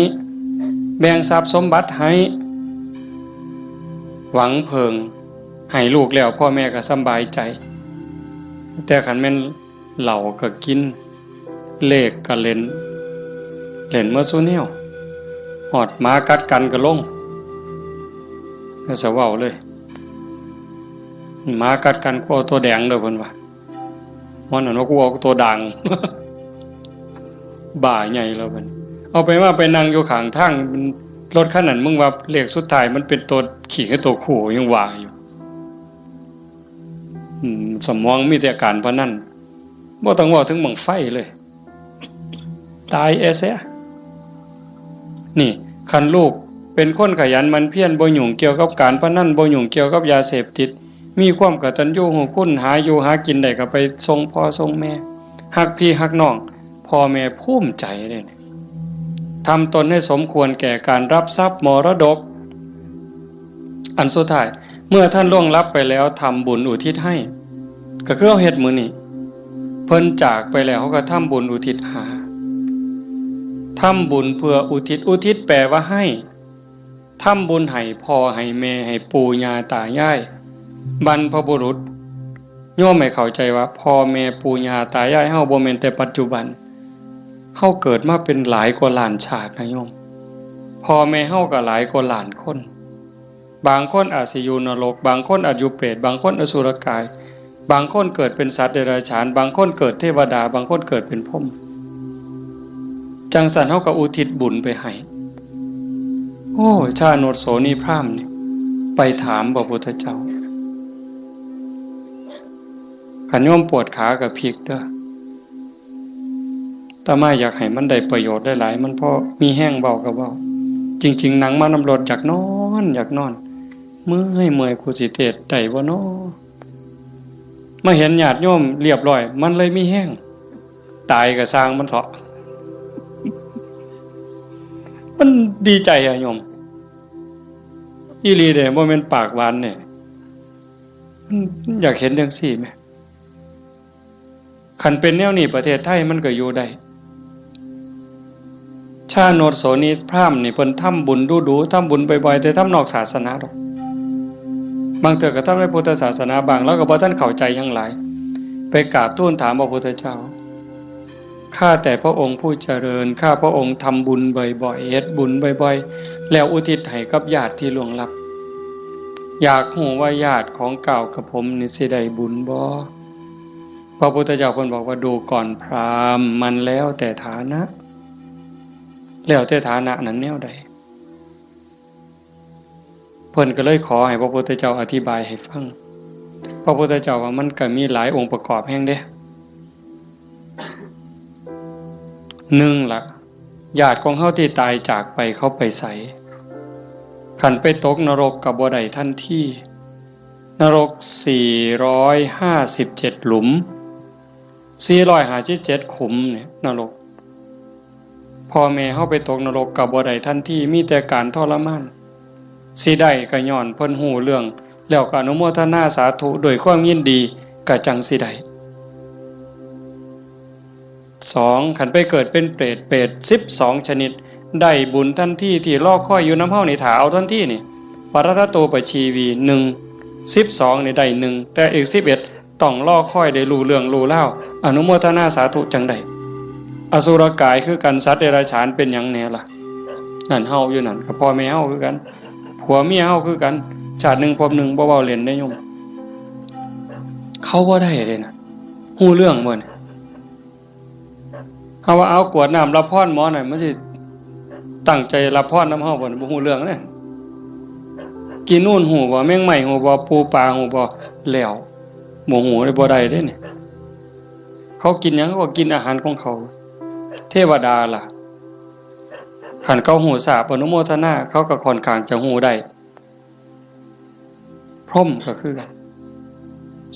แบ่งทรัพย์สมบัติให้หวังเพิงให้ลูกแล้วพ่อแม่ก็สำบายใจแต่คันแม่นเหล้าก็กินเลขก็เล่นเมื่อซุแนวฮอดหมากัดกันก็ลงก็สะเว้าเลยหมากัดกันกูเอาตัวแดงเด้อเพิ่นว่ามันนั่นว่ากูเอาตัวด่าง บ่าใหญ่แล้วเพิ่นเอาไปว่าไปนั่งอยู่ข้างทางรถคันนั้นมึงว่าเลขสุดท้ายมันเป็นตัวขี่กับตัวคู่ยังว่าอยู่สมองมีแต่การพนันบ่ต้องเว้าถึงบังไฟเลยตายแซ่นี่คันลูกเป็นคนขยันมันเพียรบ่ยุ่งเกี่ยวกับการพนันบ่ยุ่งเกี่ยวกับยาเสพติดมีความกตัญญูรู้คุณหาอยู่หากินได้ก็ไปส่งพ่อส่งแม่ฮักพี่ฮักน้องพ่อแม่ภูมิใจเลยทำตนให้สมควรแก่การรับทรัพย์มรดกอันสุดท้ายเมื่อท่านล่วงลับไปแล้วทำบุญอุทิศให้ก็คือเอาเฮ็ดมื้อนี้เพิ่นจากไปแล้วเขาก็ทำบุญอุทิศหาทำบุญเพื่ออุทิศแปลว่าให้ทำบุญให้พ่อให้แม่ให้ปู่ย่าตายายบรรพบุรุษโยมให้เข้าใจว่าพ่อแม่ปู่ย่าตายายเฮาบ่แม่นแต่ปัจจุบันเฮาเกิดมาเป็นหลายกว่าล้านชาตินะโยมพ่อแม่เฮาก็หลายกว่าล้านคนบางคนอาจสิอยู่นรกบางคนอาจอยู่เปรตบางคนอสุรกาย บางคนเกิดเป็นสัตว์เดรัจฉานบางคนเกิดเทวดาบางคนเกิดเป็นพรหมจังสันเฮาก็อุทิศบุญไปให้โอ้ชาโนดโสนีพราหมณ์นี่ไปถามพระพุทธเจ้าขันโยมปวดขากับพริกเด้อแต่มาอยากให้มันได้ประโยชน์ได้หลายมันเพราะมีแห้งเบากับเบาจริงๆหนังมานำรดอยากนอนเมื่อยกูสิเทศได้บ่น้อมาเห็นญาติโยมเรียบร้อยมันเลยมีแห้งตายก็สร้างมันเถาะมันดีใจอะโยมอีหลีเด้บ่แม่นปากหวานเนี่ยอยากเห็นจังซี่แหมคันเป็นแนวนี้ประเทศไทยมันก็อยู่ได้ชาโนดโสนีพราหมณ์นี่เพิ่นทำบุญดูๆทำบุญบ่อยๆแต่ทำนอกศาสนาดอกบางเทื่อก็ทำในพุทธศาสนาบางแล้วก็บ่ทันเข้าใจหยังหลายไปกราบทูลถามพระพุทธเจ้าข้าแต่พระองค์ผู้เจริญข้าพระองค์ทำบุญบ่อยๆเฮ็ดบุญบ่อยๆแล้วอุทิศให้กับญาติที่ล่วงลับอยากรู้ว่าญาติของเก่ากับผมนี่สิได้บุญบ่พระพุทธเจ้าเพิ่นบอกว่าดูก่อนพราหมณ์มันแล้วแต่ฐานะแล้วแต่ฐานะนั้นแนวใดเพิ่นก็เลยขอให้พระพุทธเจ้าอธิบายให้ฟังพระพุทธเจ้าว่ามันก็มีหลายองค์ประกอบแห่งเด้1ล่ะญาติของเฮาที่ตายจากไปเขาไปไสคันไปตกนรกก็บ่ได้ทันทีนรก457หลุม457ขุมเนี่ยนรกพ่อแม่เฮาไปตกนรกก็บ่ได้ทันทีมีแต่การทรมานสิได้ก็ย้อนเพิ่นฮู้เรื่องแล้วก็อนุโมทนาสาธุด้วยความยินดีก็จังสิได้2คันไปเกิดเป็นเปรต12ชนิดได้บุญทันทีที่รอคอยอยู่นำเฮานี่ถ้าเอาทันทีนี่ปรตโตปชีวี1 12นี่ได้1แต่อีก11ต้องรอคอยได้รู้เรื่องรู้ราวอนุโมทนาสาธุจังได๋อสุรกายคือกันสัตว์เดรัจฉานเป็นหยังแน่ล่ะนั่นเฮาอยู่นั่นก็พ่อแม่เฮาคือกันผัวเมียเฮาคือกันชาติหนึ่งพบหนึ่งบ่เว้าเล่นได้โยมเขาบ่ได้เลยนะฮู้เรื่องบ่เนี่ยเฮาว่าเอากวดน้ำรับพรหมอน่ะมันสิตั้งใจรับพรนำเฮาบ่บ่ฮู้เรื่องเด้กินนู่นฮู้บ่แมงไหม้ฮู้บ่ปูปลาฮู้บ่แล้วบ่ฮู้ได้บ่ได้เด้นี่เขากินหยังก็กินอาหารของเขาเทวดาล่ะขันเขาหูสาบอนุโมทนาเขาก็ค่อนข้างจะหูได้พรหมก็คือกัน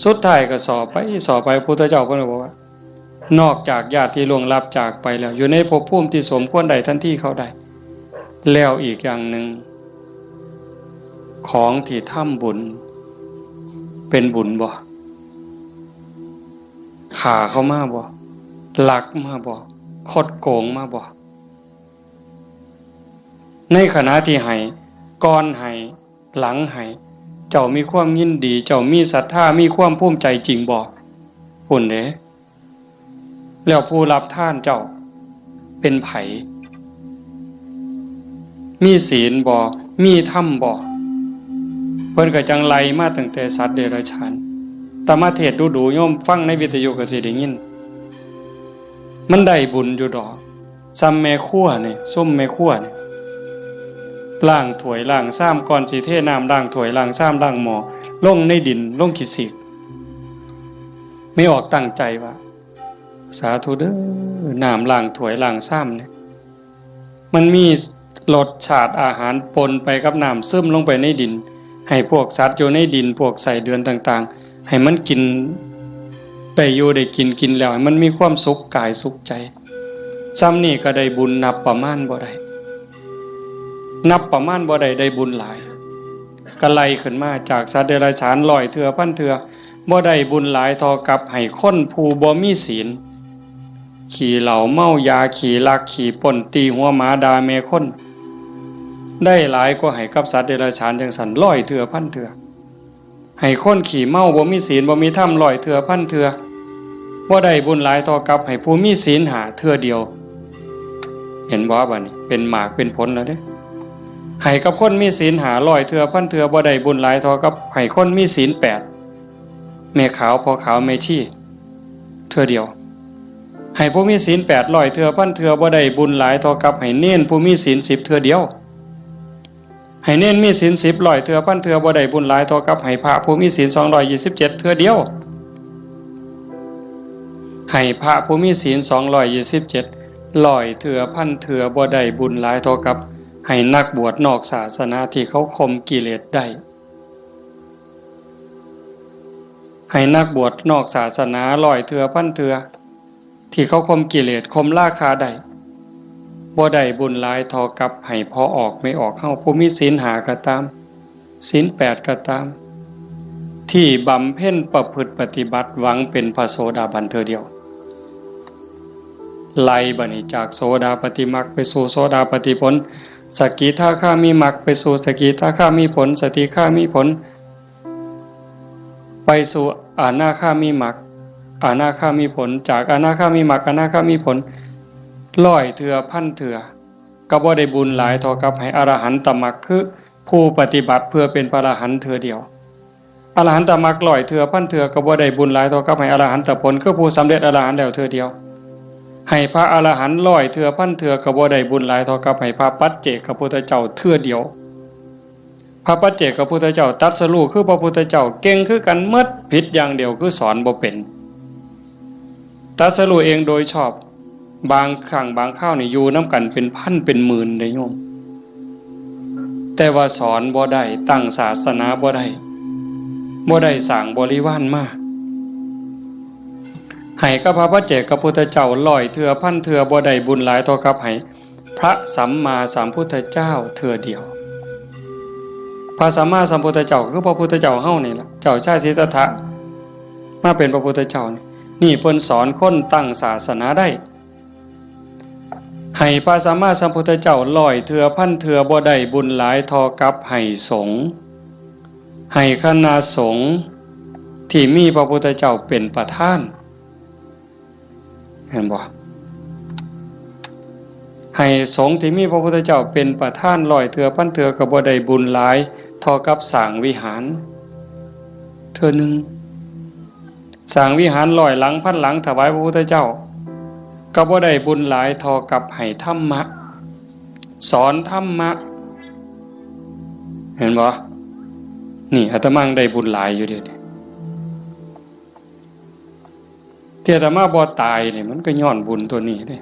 สุดท้ายก็สอบไปพุทธเจ้าเพิ่นบอกว่านอกจากญาติที่ล่วงลับจากไปแล้วอยู่ในภพภูมิที่สมควรได้ทันทีเขาได้แล้วอีกอย่างหนึ่งของที่ทำบุญเป็นบุญบ่ขาเขามาบ่ลักมาบ่คดโกงมาบ่ในขณะที่ให้ก่อนให้หลังให้เจ้ามีความยินดีเจ้ามีศรัทธามีความภูมิใจจริงบ่พุ่นเด้แล้วผู้รับทานเจ้าเป็นไผมีศีลบ่มีธรรมบ่เพิ่นก็จังไล่มาตั้งแต่สัตว์เดรัจฉานแต่มาเทศน์ดูๆโยมฟังในวิทยุก็สิได้ยินมันได้บุญอยู่ดอกซ้ำแม่ครัวนี่ส้มแม่ครัวนี่ล้างถ้วยล้างซ้ำก่อนสิเทน้ำล้างถ้วยล้างซ้ำล้างหม้อลงในดินลงขี้สิกไม่ออกตั้งใจว่าสาธุเด้อน้ำล้างถ้วยล้างซ้ำเนี่ยมันมีรสชาติอาหารปนไปกับน้ำซึมลงไปในดินให้พวกสัตว์อยู่ในดินพวกไส้เดือนต่างๆให้มันกินได้อยู่ได้กินแล้วให้มันมีความสุขกายสุขใจซ้ำนี่ก็ได้บุญนับประมาณบ่ได้ได้บุญหลายก็ไล่ขึ้นมาจากสัตว์เดรัจฉาน100เทื่อพันเทื่อบ่ได้บุญหลายเท่ากับให้คนผู้บ่มีศีลขี่เหล้าเมายาขี่ลักขี่ป่นตีหัวหมาด่าแม่คนได้หลายกว่าให้กับสัตว์เดรัจฉานจังซั่น100เทื่อพันเทื่อให้คนขี่เมาบ่มีศีลบ่มีธรรม100เทื่อพันเทื่อบ่ได้บุญหลายเท่ากับให้ผู้มีศีล5เทื่อเดียวเห็นบ่บัดนี้เป็นหมากเป็นผลแล้วเด้ให้กับคนมีศีล500เทื่อพันเทื่อบ่ได้บุญหลายเท่ากับให้คนมีศีล8 แม่ขาวพ่อขาวแม่ชีเทื่อเดียวให้ผู้มีศีล800เทื่อพันเทื่อบ่ได้บุญหลายเท่ากับให้เน้นผู้มีศีล10เทื่อเดียวให้เน้นมีศีล10ร้อยเทื่อพันเทื่อบ่ได้บุญหลายเท่ากับให้พระผู้มีศีล227เทื่อเดียวให้พระผู้มีศีล227ร้อยเทื่อพันเทื่อบ่ได้บุญหลายเท่ากับให้นักบวชนอกศาสนาที่เขาข่มกิเลสได้ให้นักบวชนอกศาสนาร้อยเทื่อพันเทื่อที่เขาข่มกิเลสข่มราคะได้บ่ได้บุญหลายเท่ากับให้พอออกไม่ออกเข้าผู้มีศีล5ก็ตามศีล8ก็ตามที่บำเพ็ญประพฤติปฏิบัติหวังเป็นพระโสดาบันเทื่อเดียวไล่บัดนี้จากโสดาปัตติมรรคไปสู่โสดาปัตติผลสกิทาคามีมรรคไปสู่สกิทาคามีผลสติคามีผลไปสู่อนาคามีมรรคอนาคามีผลจากอนาคามีมรรคอนาคามีผลร้อยเทื่อพันเทื่อก็บ่ได้บุญหลายเท่ากับให้อรหันตมรรคคือผู้ปฏิบัติเพื่อเป็นพระอรหันต์เทื่อเดียวอรหันตมรรคร้อยเทื่อพันเทื่อก็บ่ได้บุญหลายเท่ากับให้อรหันตผลคือผู้สำเร็จอรหันต์แล้วเทื่อเดียวให้พระอรหันต์ร้อยเทื่อพันเทื่อก็บ่ได้บุญหลายเท่ากับให้พระปัจเจกพุทธเจ้าเทื่อเดียวพระปัจเจกพุทธเจ้าตรัสรู้คือพระพุทธเจ้าเก่งคือกันหมดผิดอย่างเดียวคือสอนบ่เป็นตรัสรู้เองโดยชอบบางครั้งบางคราวนี่อยู่นำกันเป็นพันเป็นหมื่นได้โยมแต่ว่าสอนบ่ได้ตั้งศาสนาบ่ได้สร้างบริวารมาให้กับพระปัจเจกพุทธเจ้าร้อยเทื่อพันเทื่อบ่ได้บุญหลายเท่ากับให้พระสัมมาสัมพุทธเจ้าเทื่อเดียวพระสัมมาสัมพุทธเจ้าคือพระพุทธเจ้าเฮานี่ล่ะเจ้าชายสิทธัตถะมาเป็นพระพุทธเจ้านี่เพิ่นสอนคนตั้งศาสนาได้ให้พระสัมมาสัมพุทธเจ้าร้อยเทื่อพันเทื่อบ่ได้บุญหลายเท่ากับให้สงฆ์ให้คณะสงฆ์ที่มีพระพุทธเจ้าเป็นประธานเห็นบ่ให้สงฆ์ที่มีพระพุทธเจ้าเป็นประธานร้อยเทื่อพันเทื่อก็บ่ได้บุญหลายเท่ากับสร้างวิหารเทื่อนึงสร้างวิหาร100หลังพันหลังถวายพระพุทธเจ้าก็บ่ได้บุญหลายเท่ากับให้ธรรมะสอนธรรมะเห็นบ่นี่อาตมาได้บุญหลายอยู่เดี๋ยวนี้ที่อาตมาบ่ตายนี่มันก็ย้อนบุญตัวนี้เด้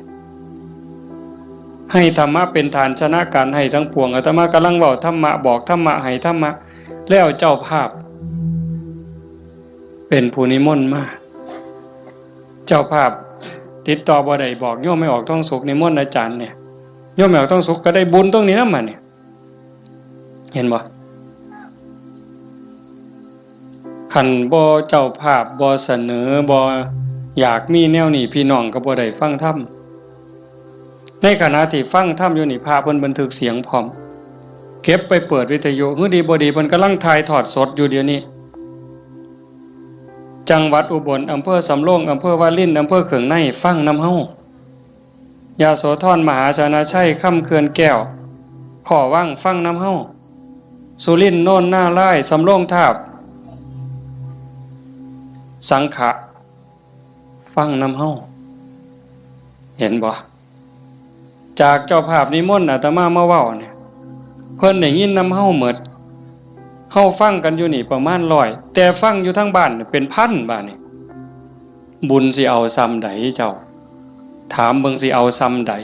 ให้ธรรมะเป็นฐานชนะการให้ทั้งปวงอาตมากำลังเว้าธรรมะบอกธรรมะให้ธรรมะแล้วเจ้าภาพเป็นผู้นิมนต์มาเจ้าภาพติดต่อบ่ได้บอกโยมไม่ออกต้องสุขนิมนต์อาจารย์เนี่ยโยมไม่ออกต้องสุขก็ได้บุญตรงนี้นำมาเนี่ยเห็นบ่คันบ่เจ้าภาพบ่เสนอบ่อยากมีแนวนี้พี่น้องก็บ่ได้ฟังธรรมในขณะที่ฟังธรรมอยู่นี่พระเพิ่นบันทึกเสียงพร้อมเก็บไปเปิดวิทยุฮือดีบ่ดีเพิ่นกำลังถ่ายทอดสดอยู่เดี๋ยวนี้จังหวัดอุบลอำเภอสำโรงอำเภอวารินอำเภอเขืองในฟังนำเฮายาโสธรมหาชนะชัยค่ำเขื่อนแก้วขอว่างฟังนำเฮาสุรินทร์โน่นหน้าไร่สำโรงทาบสังขะฟังนำเฮาเห็นบ่จากเจ้าภาพนิมนต์อาตมามาเว้าเนี่ยเพิ่นได้ยินนำเฮาหมดเฮาฟังกันอยู่นี่ประมาณ100แต่ฟังอยู่ทั้งบ้านเป็นพันบ้านนี่บุญสิเอาซ้ำใดเจ้าถามเบิ่งสิเอาซ้ำใด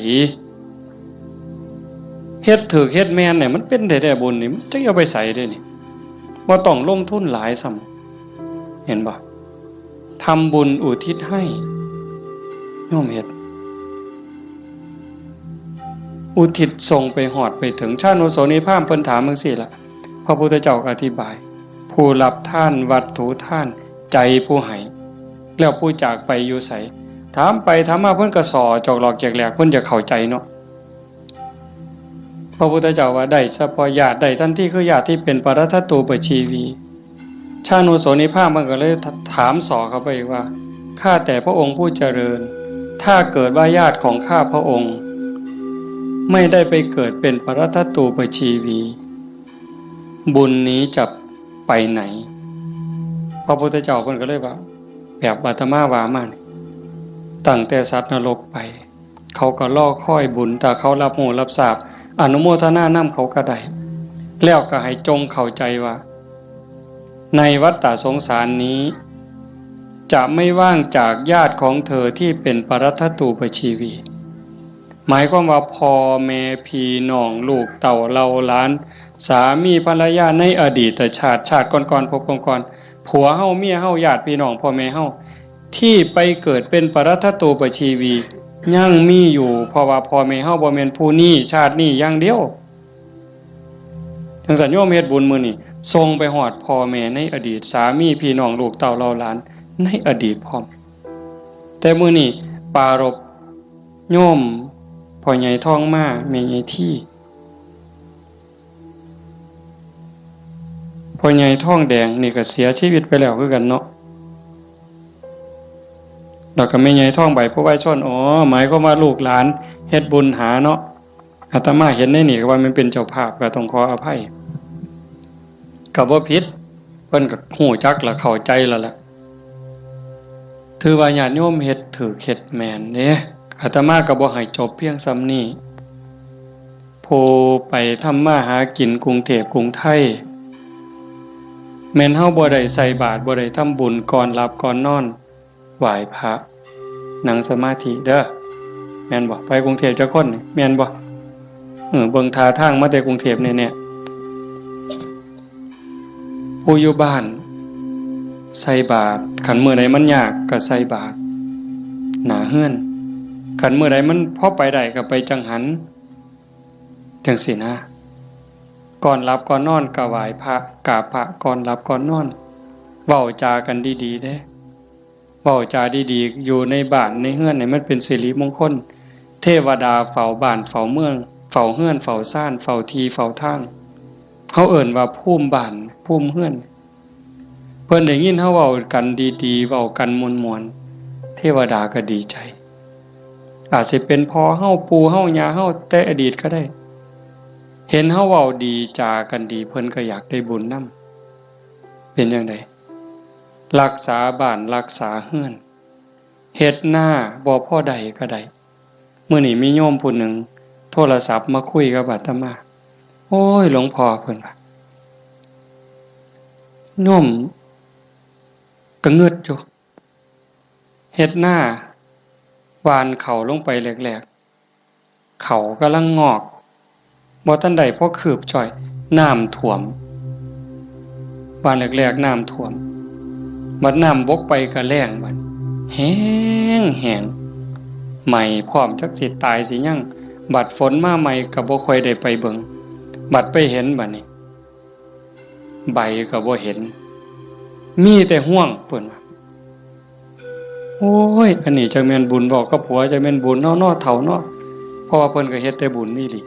เฮ็ดถูกเฮ็ดแม่นเนี่ยมันเป็นได้บุญนี่มันจะเอาไปใส่ได้นี่บ่ต้องลงทุนหลายซ้ำเห็นบ่ทำบุญอุทิศให้โยมเฮ็ดอุทิศส่งไปหอดไปถึงชาติโนโสนิพพานเพิ่นถามจังซี่ล่ะพระพุทธเจ้าอธิบายผู้รับท่านวัตถุท่านใจผู้ให้แล้วผู้จากไปอยู่ไสถามไปถามมาเพิ่นก็สอจอกหลอกแจกแหลกเพิ่นจะเข้าใจเนาะพระพุทธเจ้าว่าได้เฉพาะญาติได้ทันทีคือญาติที่เป็นปรัตถตูปชีวีชาโนโสนิพพานมันก็เลยถามสอเข้าไปว่าข้าแต่พระองค์ผู้เจริญถ้าเกิดว่าญาติของข้าพระองค์ไม่ได้ไปเกิดเป็นปรัตถตูปชีวีบุญนี้จะไปไหนพ ระพุทธเจ้าเพิ่นก็เลยว่าแบบอาตมาว่ามาตั้งแต่สัตว์นรกไปเขาก็รอคอยบุญแต่เขารับรู้รับทราบอนุโมทนานำเขาก็ได้แล้วก็ให้จงเข้าใจว่าในวัฏฏะสงสารนี้จะไม่ว่างจากญาติของเธอที่เป็นปรัตถตูปชีวีหมายความว่าพ่อแม่พี่น้องลูกเต่าเราหลานสามีภรรยาในอดีตชาติก่อนๆพบก่อนๆผัวเฮาเมียเฮาญาติพี่น้องพ่อแม่เฮาที่ไปเกิดเป็นปรัตถตูปชีวียังมีอยู่เพราะว่าพ่อแม่เฮาบ่แม่นผู้นี้ชาตินี้อย่างเดียวจังซั่นโยมเฮ็ดบุญมื้อนี้ส่งไปฮอดพ่อแม่ในอดีตสามีพี่น้องลูกเต่าเราหลานในอดีตพร้อมแต่มื้อนี้ปารภโยมพ่อใหญ่ท้องมาแม่ใหญ่ที่พ่อใหญ่ท้องแดงนี่ก็เสียชีวิตไปแล้วคือกันเนาะแล้วก็แม่ใหญ่ท้องใบผู้ไว้ชนหมายความว่าลูกหลานเฮ็ดบุญหาเนาะอาตมาเห็นในนี่ก็ว่ามันเป็นเจ้าภาพก็ต้องขออภัยก็บ่ผิดเพิ่นก็ฮู้จักและเข้าใจแล้วล่ะถือว่าญาติโยมเฮ็ดถูกเฮ็ดแม่นเด้อาตมาก็บ่ให้จบเพียงส่ำนี้ผู้ไปทำมาหากินกรุงเทพกรุงไทยแม่นเฮาบ่ได้ใส่บาตรบ่ได้ทำบุญก่อนหลับก่อนนอนไหว้พระนั่งสมาธิเด้อแม่นบ่ไปกรุงเทพจักคนนี่แม่นบ่เบิ่งท่าทางมาแต่กรุงเทพแน่ๆผู้อยู่บ้านใส่บาตรคันมื้อใดมันยากก็ใส่บาตรหน้าเฮือนคันมื้อใดมันพอไปได้ก็ไปจังหันจังซี่นะก่อนหลับก่อนนอนก็ไหว้พระกราบพระก่อนหลับก่อนนอนเว้าจากันดีๆเด้เว้าจาดีๆอยู่ในบ้านในเฮือนให้มันเป็นสิริมงคลเทวดาเฝ้าบ้านเฝ้าเมืองเฝ้าเฮือนเฝ้าซ่านเฝ้าที่เฝ้าทางเฮาเอิ้นว่าภูมิบ้านภูมิเฮือนเพิ่นได้ยินเฮาเว้ากันดีๆเว้ากันม่วนๆเทวดาก็ดีใจอาจสิเป็นพ่อเฮาปู่เฮาย่าเฮาแต่อดีตก็ได้เห็นเฮาเว้าดีจากันดีเพิ่นก็อยากได้บุญนำเป็นจังได๋รักษาบ้านรักษาเฮือนเฮ็ดหน้าบ่พอใดก็ได้มื้อนี้มีโยมผู้หนึ่งโทรศัพท์มาคุยกับอาตมาโอ้ยหลวงพ่อเพิ่นว่าโยมก็งึดอยู่เฮ็ดหน้าหว่านเข้าลงไปแรกๆเขากำลังงอกบ่ทันได้พอคืบจ่อยน้ำท่วมหว่านแรกๆน้ำท่วมบัดน้ำบกไปก็แล้งบัดแห้งใหม่พร้อมจักสิตายสิยังบัดฝนมาใหม่ก็บ่ค่อยได้ไปเบิ่งบัดไปเห็นบัดนี้ใบก็บ่เห็นมีแต่ห่วงเพิ่นว่าโอ้ยอันนี้จักแม่นบุญบอกกับผัวจักแม่นบุญเนาะเฒ่าเนาะเพราะว่าเพิ่นก็เฮ็ดแต่บุญนี่ลิ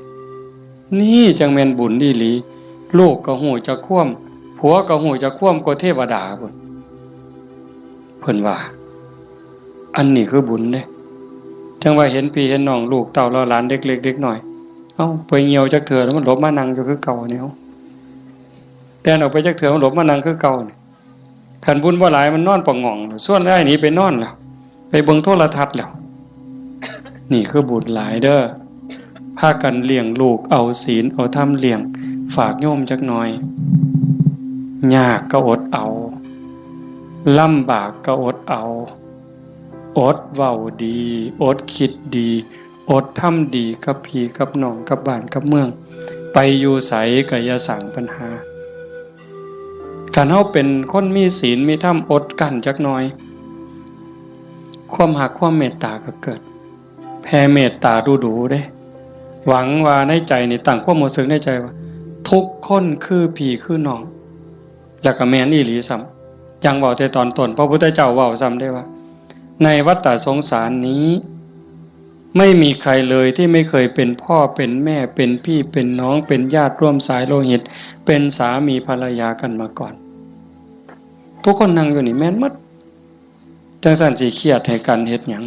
นี่จังแม่นบุญนี่หลีลูกก็ฮู้จักความผัวก็ฮู้จักความกว่าเทวดาเพิ่นว่าอันนี้คือบุญเด้จังว่าเห็นพี่เห็นน้องลูกเต้าเราหลานเด็กเล็กเด็กน้อยเอ้าไปเหี่ยวจักเถื่อแล้วมันหลบมานั่งอยู่คือเก่านี่เฮาแต่ออกไปจักเถื่อมันหลบมานั่งคือเก่านี่คันบุญบ่หลายมันนอนปะง่องส่วนได้หนีไปนอนแล้วไปเบิ่งโทรทัศน์แล้วนี่คือบุญหลายเด้อพากันเลี้ยงลูกเอาศีลเอาธรรมเลี้ยงฝากโยมจักหน่อยยากก็อดเอาลำบากก็อดเอาอดเว้าดีอดคิดดีอดทำดีกับพี่กับน้องกับบ้านกับเมืองไปอยู่ไสก็อย่าสร้างปัญหาคันเฮาเป็นคนมีศีลมีธรรมอดกันจักหน่อยความรักความเมตตาก็เกิดแผ่เมตตาดูๆเด้หวังว่าในใจนี่ตั้งความรู้สึกในใจว่าทุกคนคือพี่คือน้องแล้วก็แม่นอีหลีซ้ำยังเว้าแต่ตอนต้นพระพุทธเจ้าเว้าซ้ำได้ว่าในวัฏฏะสงสารนี้ไม่มีใครเลยที่ไม่เคยเป็นพ่อเป็นแม่เป็นพี่เป็นน้องเป็นญาติร่วมสายโลหิตเป็นสามีภรรยากันมาก่อนทุกคนนั่งอยู่นี่แม่นหมดจังซั่นสิเครียดให้กันเฮ็ดหยัง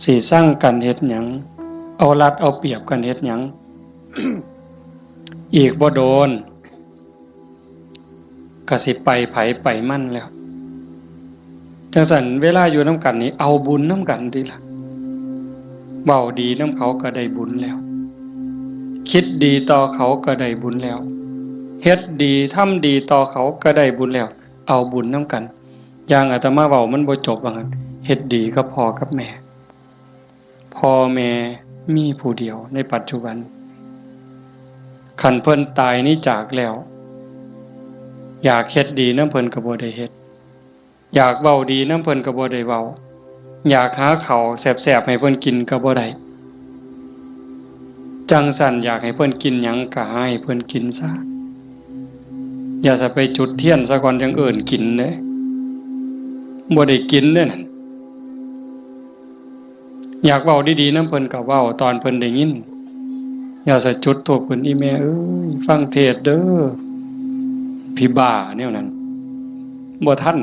สิสร้างกันเฮ็ดหยังเอารัดเอาเปรียบกันเฮ็ดหยัง อีกบ่โดนก็สิไปไผไปมั่นแล้ว จังสันเวลาอยู่น้ำกันนี่เอาบุญน้ำกันดีละเบาดีน้ำเขาก็ได้บุญแล้วคิดดีต่อเขาก็ได้บุญแล้วเฮ็ดดีทำดีต่อเขาก็ได้บุญแล้วเอาบุญน้ำกันอย่างอาตมาเบามันบ่จบว่างั้นเฮ็ดดีก็พอกับแม่พ่อแม่มีผู้เดียวในปัจจุบันคันเพิ่นตายนี่จากแล้วอยากเฮ็ดดีน้ำเพิ่นก็บ่ได้เฮ็ดอยากเว้าดีน้ำเพิ่นก็บ่ได้เว้าอยากหาข้าวแซ่บๆให้เพิ่นกินก็บ่ได้จังสั่นอยากให้เพิ่นกินหยังก็ให้เพิ่นกินซะอย่าจะไปจุดเทียนซะก่อนจังเอิ้นกินเด้บ่ได้กินเด้นั่นอยากเว้าดีๆน้ำเพิ่นก็เว้าตอนเพิ่นได้ยินอย่าจะจุดธูปเพิ่นอีแม่เอ้ยฟังเทศเด้อพี่บ้าแนวนั้นบ่ทัน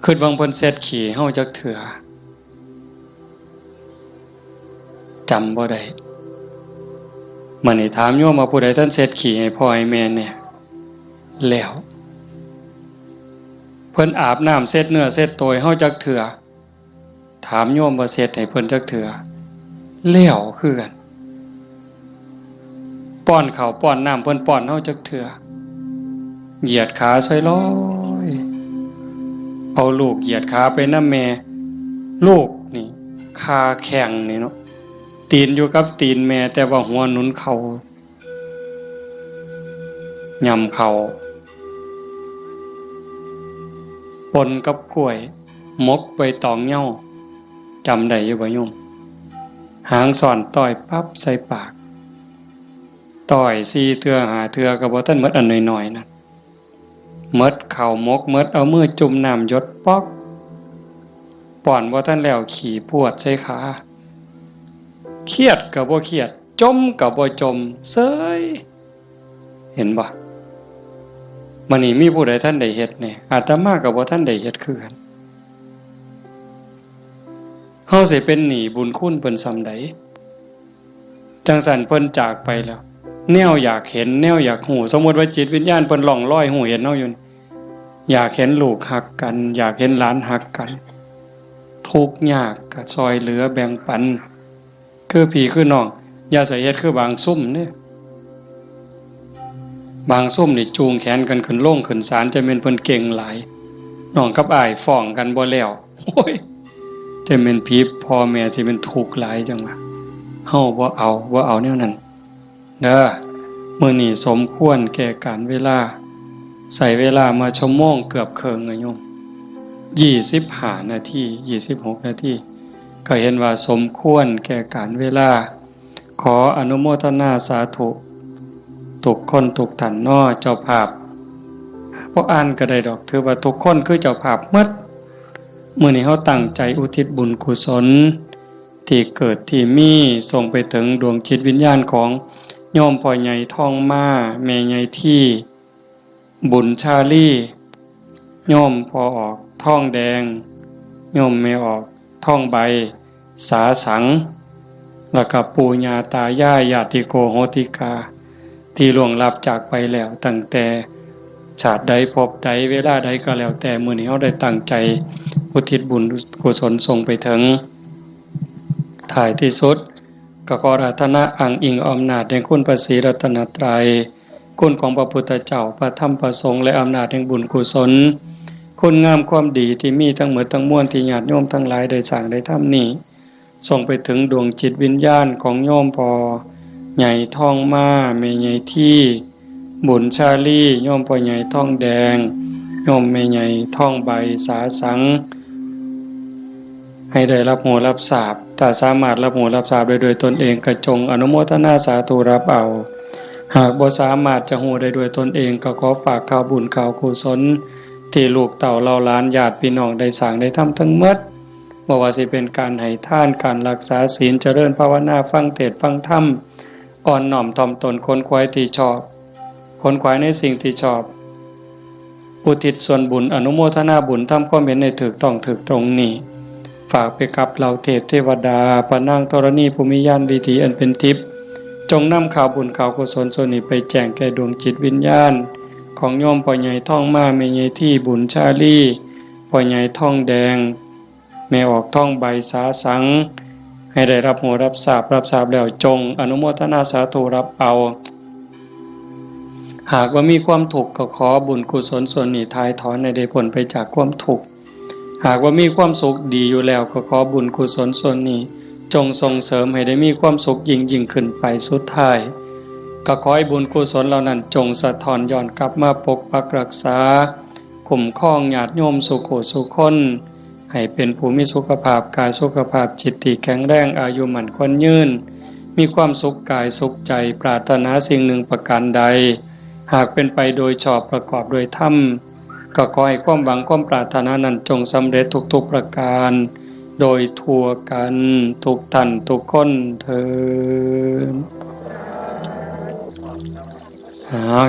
คิดว่าเพิ่นเซ็ดขี้เฮาจักเถื่อจำบ่ได้มื้อนี้ถามโยมว่าผู้ใดท่านเซ็ดขี้ให้พ่อให้แม่เนี่ยแล้วเพิ่นอาบน้ำเซ็ดเนื้อเซ็ดตัวให้เฮาจักเถื่อถามโยมว่าเซ็ดให้เพิ่นจักเถื่อแล้วคือกันป้อนข้าวป้อนน้ำเพิ่นป้อนเฮาจักเถื่อเหยียดขาใส่ร้อยเอาลูกเหยียดขาไปนำแม่ลูกนี่คาแข้งนี่เนาะตีนอยู่กับตีนแม่แต่ว่าหัวหนุนเข่าย่ำเข่าปนกับกล้วยมกใบตองเหย้าจำได้อยู่บ่โยมหางซ่อนต้อยปั๊บใส่ปากต้อย4เทื่อ5เทื่อก็บ่ทันหมดอันน้อยๆนั่นหมดข้าวมกหมดเอามือจุ่มน้ำหยดป๊อกป้อนบ่ทันแล้วขี่พวดใส่ขาเครียดก็บ่เครียดจมก็บ่จมเซ้ยเห็นบ่มื้อนี้มีผู้ใดท่านได้เฮ็ดแน่อาตมาก็บ่ทันได้เฮ็ดคือกันเฮาสิเป็นหนี้บุญคุณเพิ่นส่ำใดจังซั่นเพิ่นจากไปแล้วแนวอยากเห็นแนวอยากหูสมมุติว่าจิตวิญญาณเพิ่นล่องลอยหูเห็นเฮาอยู่อยากเห็นลูกฮักกันอยากเห็นหลานฮักกันทุกข์ยากก็ซอยเหลือแบ่งปันคือพี่คือน้องอย่าใส่เฮ็ดคือบางซุ่มเนี่ยบางซุ่มนี่จูงแขนกันขึ้นโล่งขึ้นศาลจะเป็นเพิ่นเก่งหลายน้องกับอ้ายฟ้องกันบ่แล้วโอ้ยจะเป็นผีพ่อแม่สิเป็นทุกข์หลายจังว่าเฮาบ่เอาแนวนั้นเด้อมื้อนี้สมควรแก่การเวลาใส่เวลามาชั่วโมงเกือบครึ่งอะโยม25นาที26นาทีก็เห็นว่าสมควรแก่การเวลาขออนุโมทนาสาธุทุกคนทุกท่านน้อเจ้าภาพบ่อ่านก็ได้ดอกถือว่าทุกคนคือเจ้าภาพหมดมื้อนี้เฮาตั้งใจอุทิศบุญกุศลที่เกิดที่มีส่งไปถึงดวงจิตวิญญาณของโยมพ่อใหญ่ทองมาแม่ใหญ่ที่บุญชาลีโยมพ่อออกทองแดงโยมแม่ออกทองใบสาสังแล้วก็ปู่ย่าตายายญาติโกโหติกาที่ล่วงลับจากไปแล้วตั้งแต่ชาติใดภพใดเวลาใดก็แล้วแต่มื้อนี้เฮาได้ตั้งใจอุทิศบุญกุศลส่งไปถึงท้ายที่สุดก็ขออาราธนาอ้างอิงอำนาจแห่งคุณพระศรีรัตนตรัยคุณของพระพุทธเจ้าพระธรรมพระสงฆ์และอำนาจแห่งบุญกุศลคุณงามความดีที่มีทั้งหมดทั้งมวลที่ญาติโยมทั้งหลายได้สร้างได้ทำนี้ส่งไปถึงดวงจิตวิญญาณของโยมพ่อใหญ่ทองมาแม่ใหญ่ที่บุญชาลีโยมพ่อใหญ่ทองแดงโยมแม่ใหญ่ทองใบสาสังให้ได้รับหูรับทราบถ้าสามารถรับหูรับทราบได้โดยตนเองก็จงอนุโมทนาสาธุรับเอาหากบ่สามารถจะหูได้ด้วยตนเองก็ขอฝากข่าวบุญข่าวกุศลที่ลูกเต่าเราหลานญาติพี่น้องได้สร้างได้ทำทั้งหมดบ่ว่าสิเป็นการให้ทานการรักษาศีลเจริญภาวนาฟังเทศน์ฟังธรรมอ่อนน้อมถ่อมตนค้นคว้าที่ชอบค้นคว้าในสิ่งที่ชอบอุทิศส่วนบุญอนุโมทนาบุญทำความเห็นในถูกต้องถูกตรงนี้ฝากไปกับเหล่าเทพเทวดาพระนางธรณีภูมิญาณวิถีอันเป็นทิพย์จงนำข่าวบุญข่าวกุศลส่วนนี้ไปแจ้งแก่ดวงจิตวิญญาณ ของโยมพ่อใหญ่ท่องมาแม่ใหญ่ที่บุญชาลีพ่อใหญ่ท่องแดงแม่ออกท่องใบสาสังให้ได้รับโหรับทราบแล้วจงอนุโมทนาสาธุรับเอาหากว่ามีความทุกข์ก็ขอบุญกุศลส่วนนี้ทายถอนให้ได้พ้นไปจากความทุกข์หากว่ามีความสุขดีอยู่แล้วก็ขอบุญกุศลส่วนนี้จงส่งเสริมให้ได้มีความสุขยิ่งขึ้นไปสุดท้ายก็ขอให้บุญกุศลเหล่านั้นจงสะท้อนย้อนกลับมาปกปักรักษาคุ้มครองญาติโยมสุขสุขคนให้เป็นผู้มีสุขภาพกายสุขภาพจิตที่แข็งแรงอายุมั่นขวัญยืนมีความสุขกายสุขใจปรารถนาสิ่งหนึ่งประการใดหากเป็นไปโดยชอบประกอบโดยธรรมก็ขอให้ความหวังความปรารถนานั้นจงสำเร็จทุกๆประการโดยทั่วกันทุกท่านทุกคนเถิด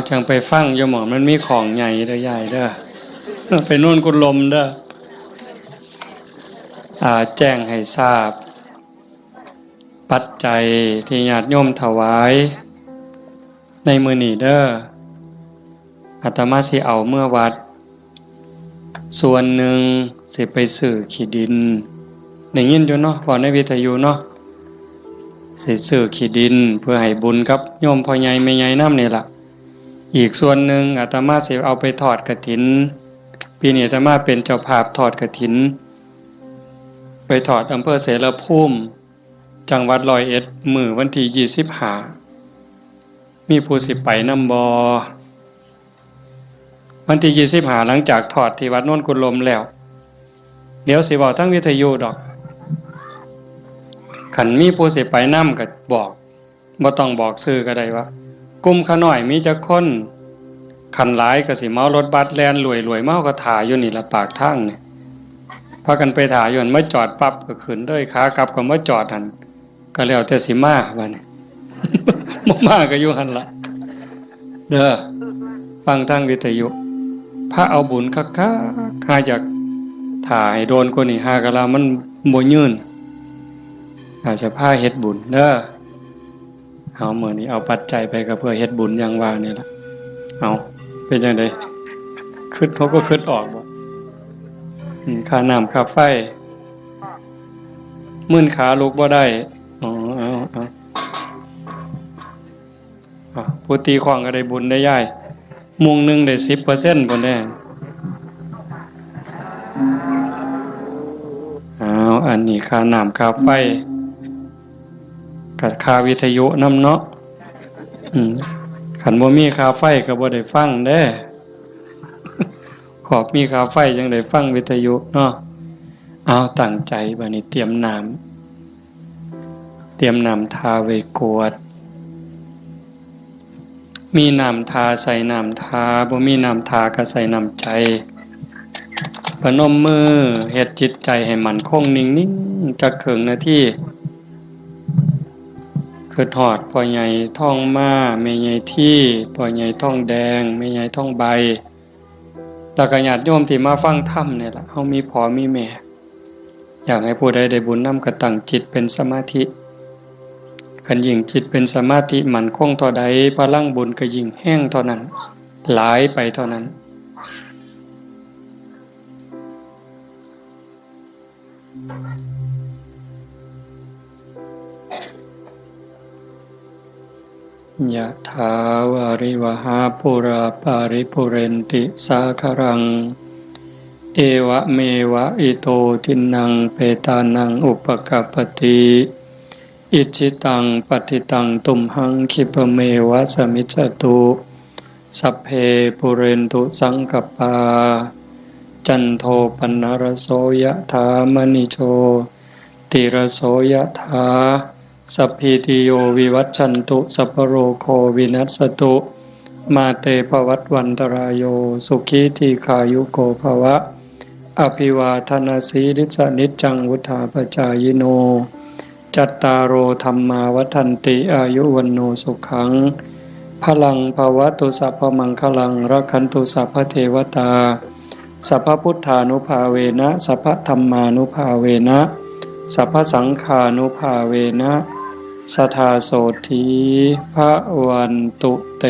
จังไปฟังอย่าหมองมันมีของใหญ่เด้อใหญ่เด้อไปนู่นกุลมเด้อแจ้งให้ทราบปัจจัยที่ญาติโยมถวายในมื้อนี้เด้ออาตมาสิเอาเมื่อวัดส่วนหนึ่งสิไปซื้อขี้ดินได้ยินอยู่เนาะพอในวิทยุเนาะสิซื้อขี้ดินเพื่อให้บุญกับโยมพ่อใหญ่แม่ใหญ่นำนี่ล่ะอีกส่วนหนึ่งอาตมาสิเอาไปทอดกฐินปีนี้อาตมาเป็นเจ้าภาพทอดกฐินไปทอดอำเภอเสรภูมิจังหวัด101มื้อวันที่25มีผู้สิไปนำบ่วันที่25หลังจากทอดที่วัดโน่นกุลมแล้วเดี๋ยวสิบอกทั้งวิทยุดอกขันมีผู้สิไปนำก็บอกบ่ต้องบอกชื่อก็ได้ว่ากลุ่มขาน้อยมีจักคนขันหลายก็สิเมารถบัสแล่นรวยๆเมาก็ถ่าอยู่นี่ละปากทางนี่พากันไปถ่าอยู่หั่นมาจอดปั๊บก็ขึ้นเลยขากลับก็มาจอดหั่นก็แล้วแต่สิมาบัดนี้ บ่มาก็อยู่หั่นล่ะเด้อฟังทางวิทยุพระเอาบุญคักๆหาจากถ่ายโดนคนนี่หากะลามันบ่ยืนอาจจะพาเฮ็ดบุญเด้อเอามื้อนี้เอาปัจจัยไปก็เพื่อเฮ็ดบุญอย่างว่านี่ล่ะเอาเป็นจังได๋คิดเขาก็คิดออกบ่ค่าน้ำค่าไฟมื้นขาลุกบ่ได้อ๋อเอาผู้ตีของก็ได้บุญได้ย้ายมุงนึงได้ 10% พุ่นแน่อันนี้ค่าน้ำค่าไฟกับค่าวิทยุนำเนาะคันบ่มีค่าไฟก็บ่ได้ฟังเด้ขอบมีค่าไฟจังได้ฟังวิทยุเนาะเอาตั้งใจบัดนี้เตรียมน้ำทาไว้กวดมีน้ำทาใส่น้ำทาบ่มีน้ำทาก็ใส่น้ำใจพนมมือเฮ็ดจิตใจให้มั่นคงนิ่งๆจักครึ่งนาทีคือทอดพ่อใหญ่ท่องมาแม่ใหญ่ที่พ่อใหญ่ท่องแดงแม่ใหญ่ท่องใบแล้วก็ญาติโยมที่มาฟังธรรมนี่ล่ะเฮามีพ่อมีแม่อยากให้ผู้ใดได้บุญนำก็ตั้งจิตเป็นสมาธิคันยิ่งจิตเป็นสมาธิมั่นคงเท่าใดพลังบุญก็ยิ่งแห้งเท่านั้นหลายไปเท่านั้นยะถาวาริวหาปุราปาริปุเรนติสาครังเอวะเมวะอิโตทินังเปตานังอุปกัปปติอิจิตังปฏิตังตุมหังคิปเมวะสมิจจตุสัพเพปุเรนตุสังกปาจันโทปนรโสยะถามณิโชติรโสยะถาสัพพิติโยวิวัชชันตุสัพพโรโควินัสสตุมาเตภวัตวันตรายโยสุขีทีขายุโกภวะอภิวาทนาสีริสนิจจังวุธาปจายโนจัตตารโอธรรมาวัฏันติอายุวันโนสุขังพลังภวตุสัพพมังคลังรักขันตุสัพพเทวตาสัพพพุทธานุภาเวนะสัพพธัมมานุภาเวนะสัพพสังฆานุภาเวนะสทาโสธีพระวันตุเต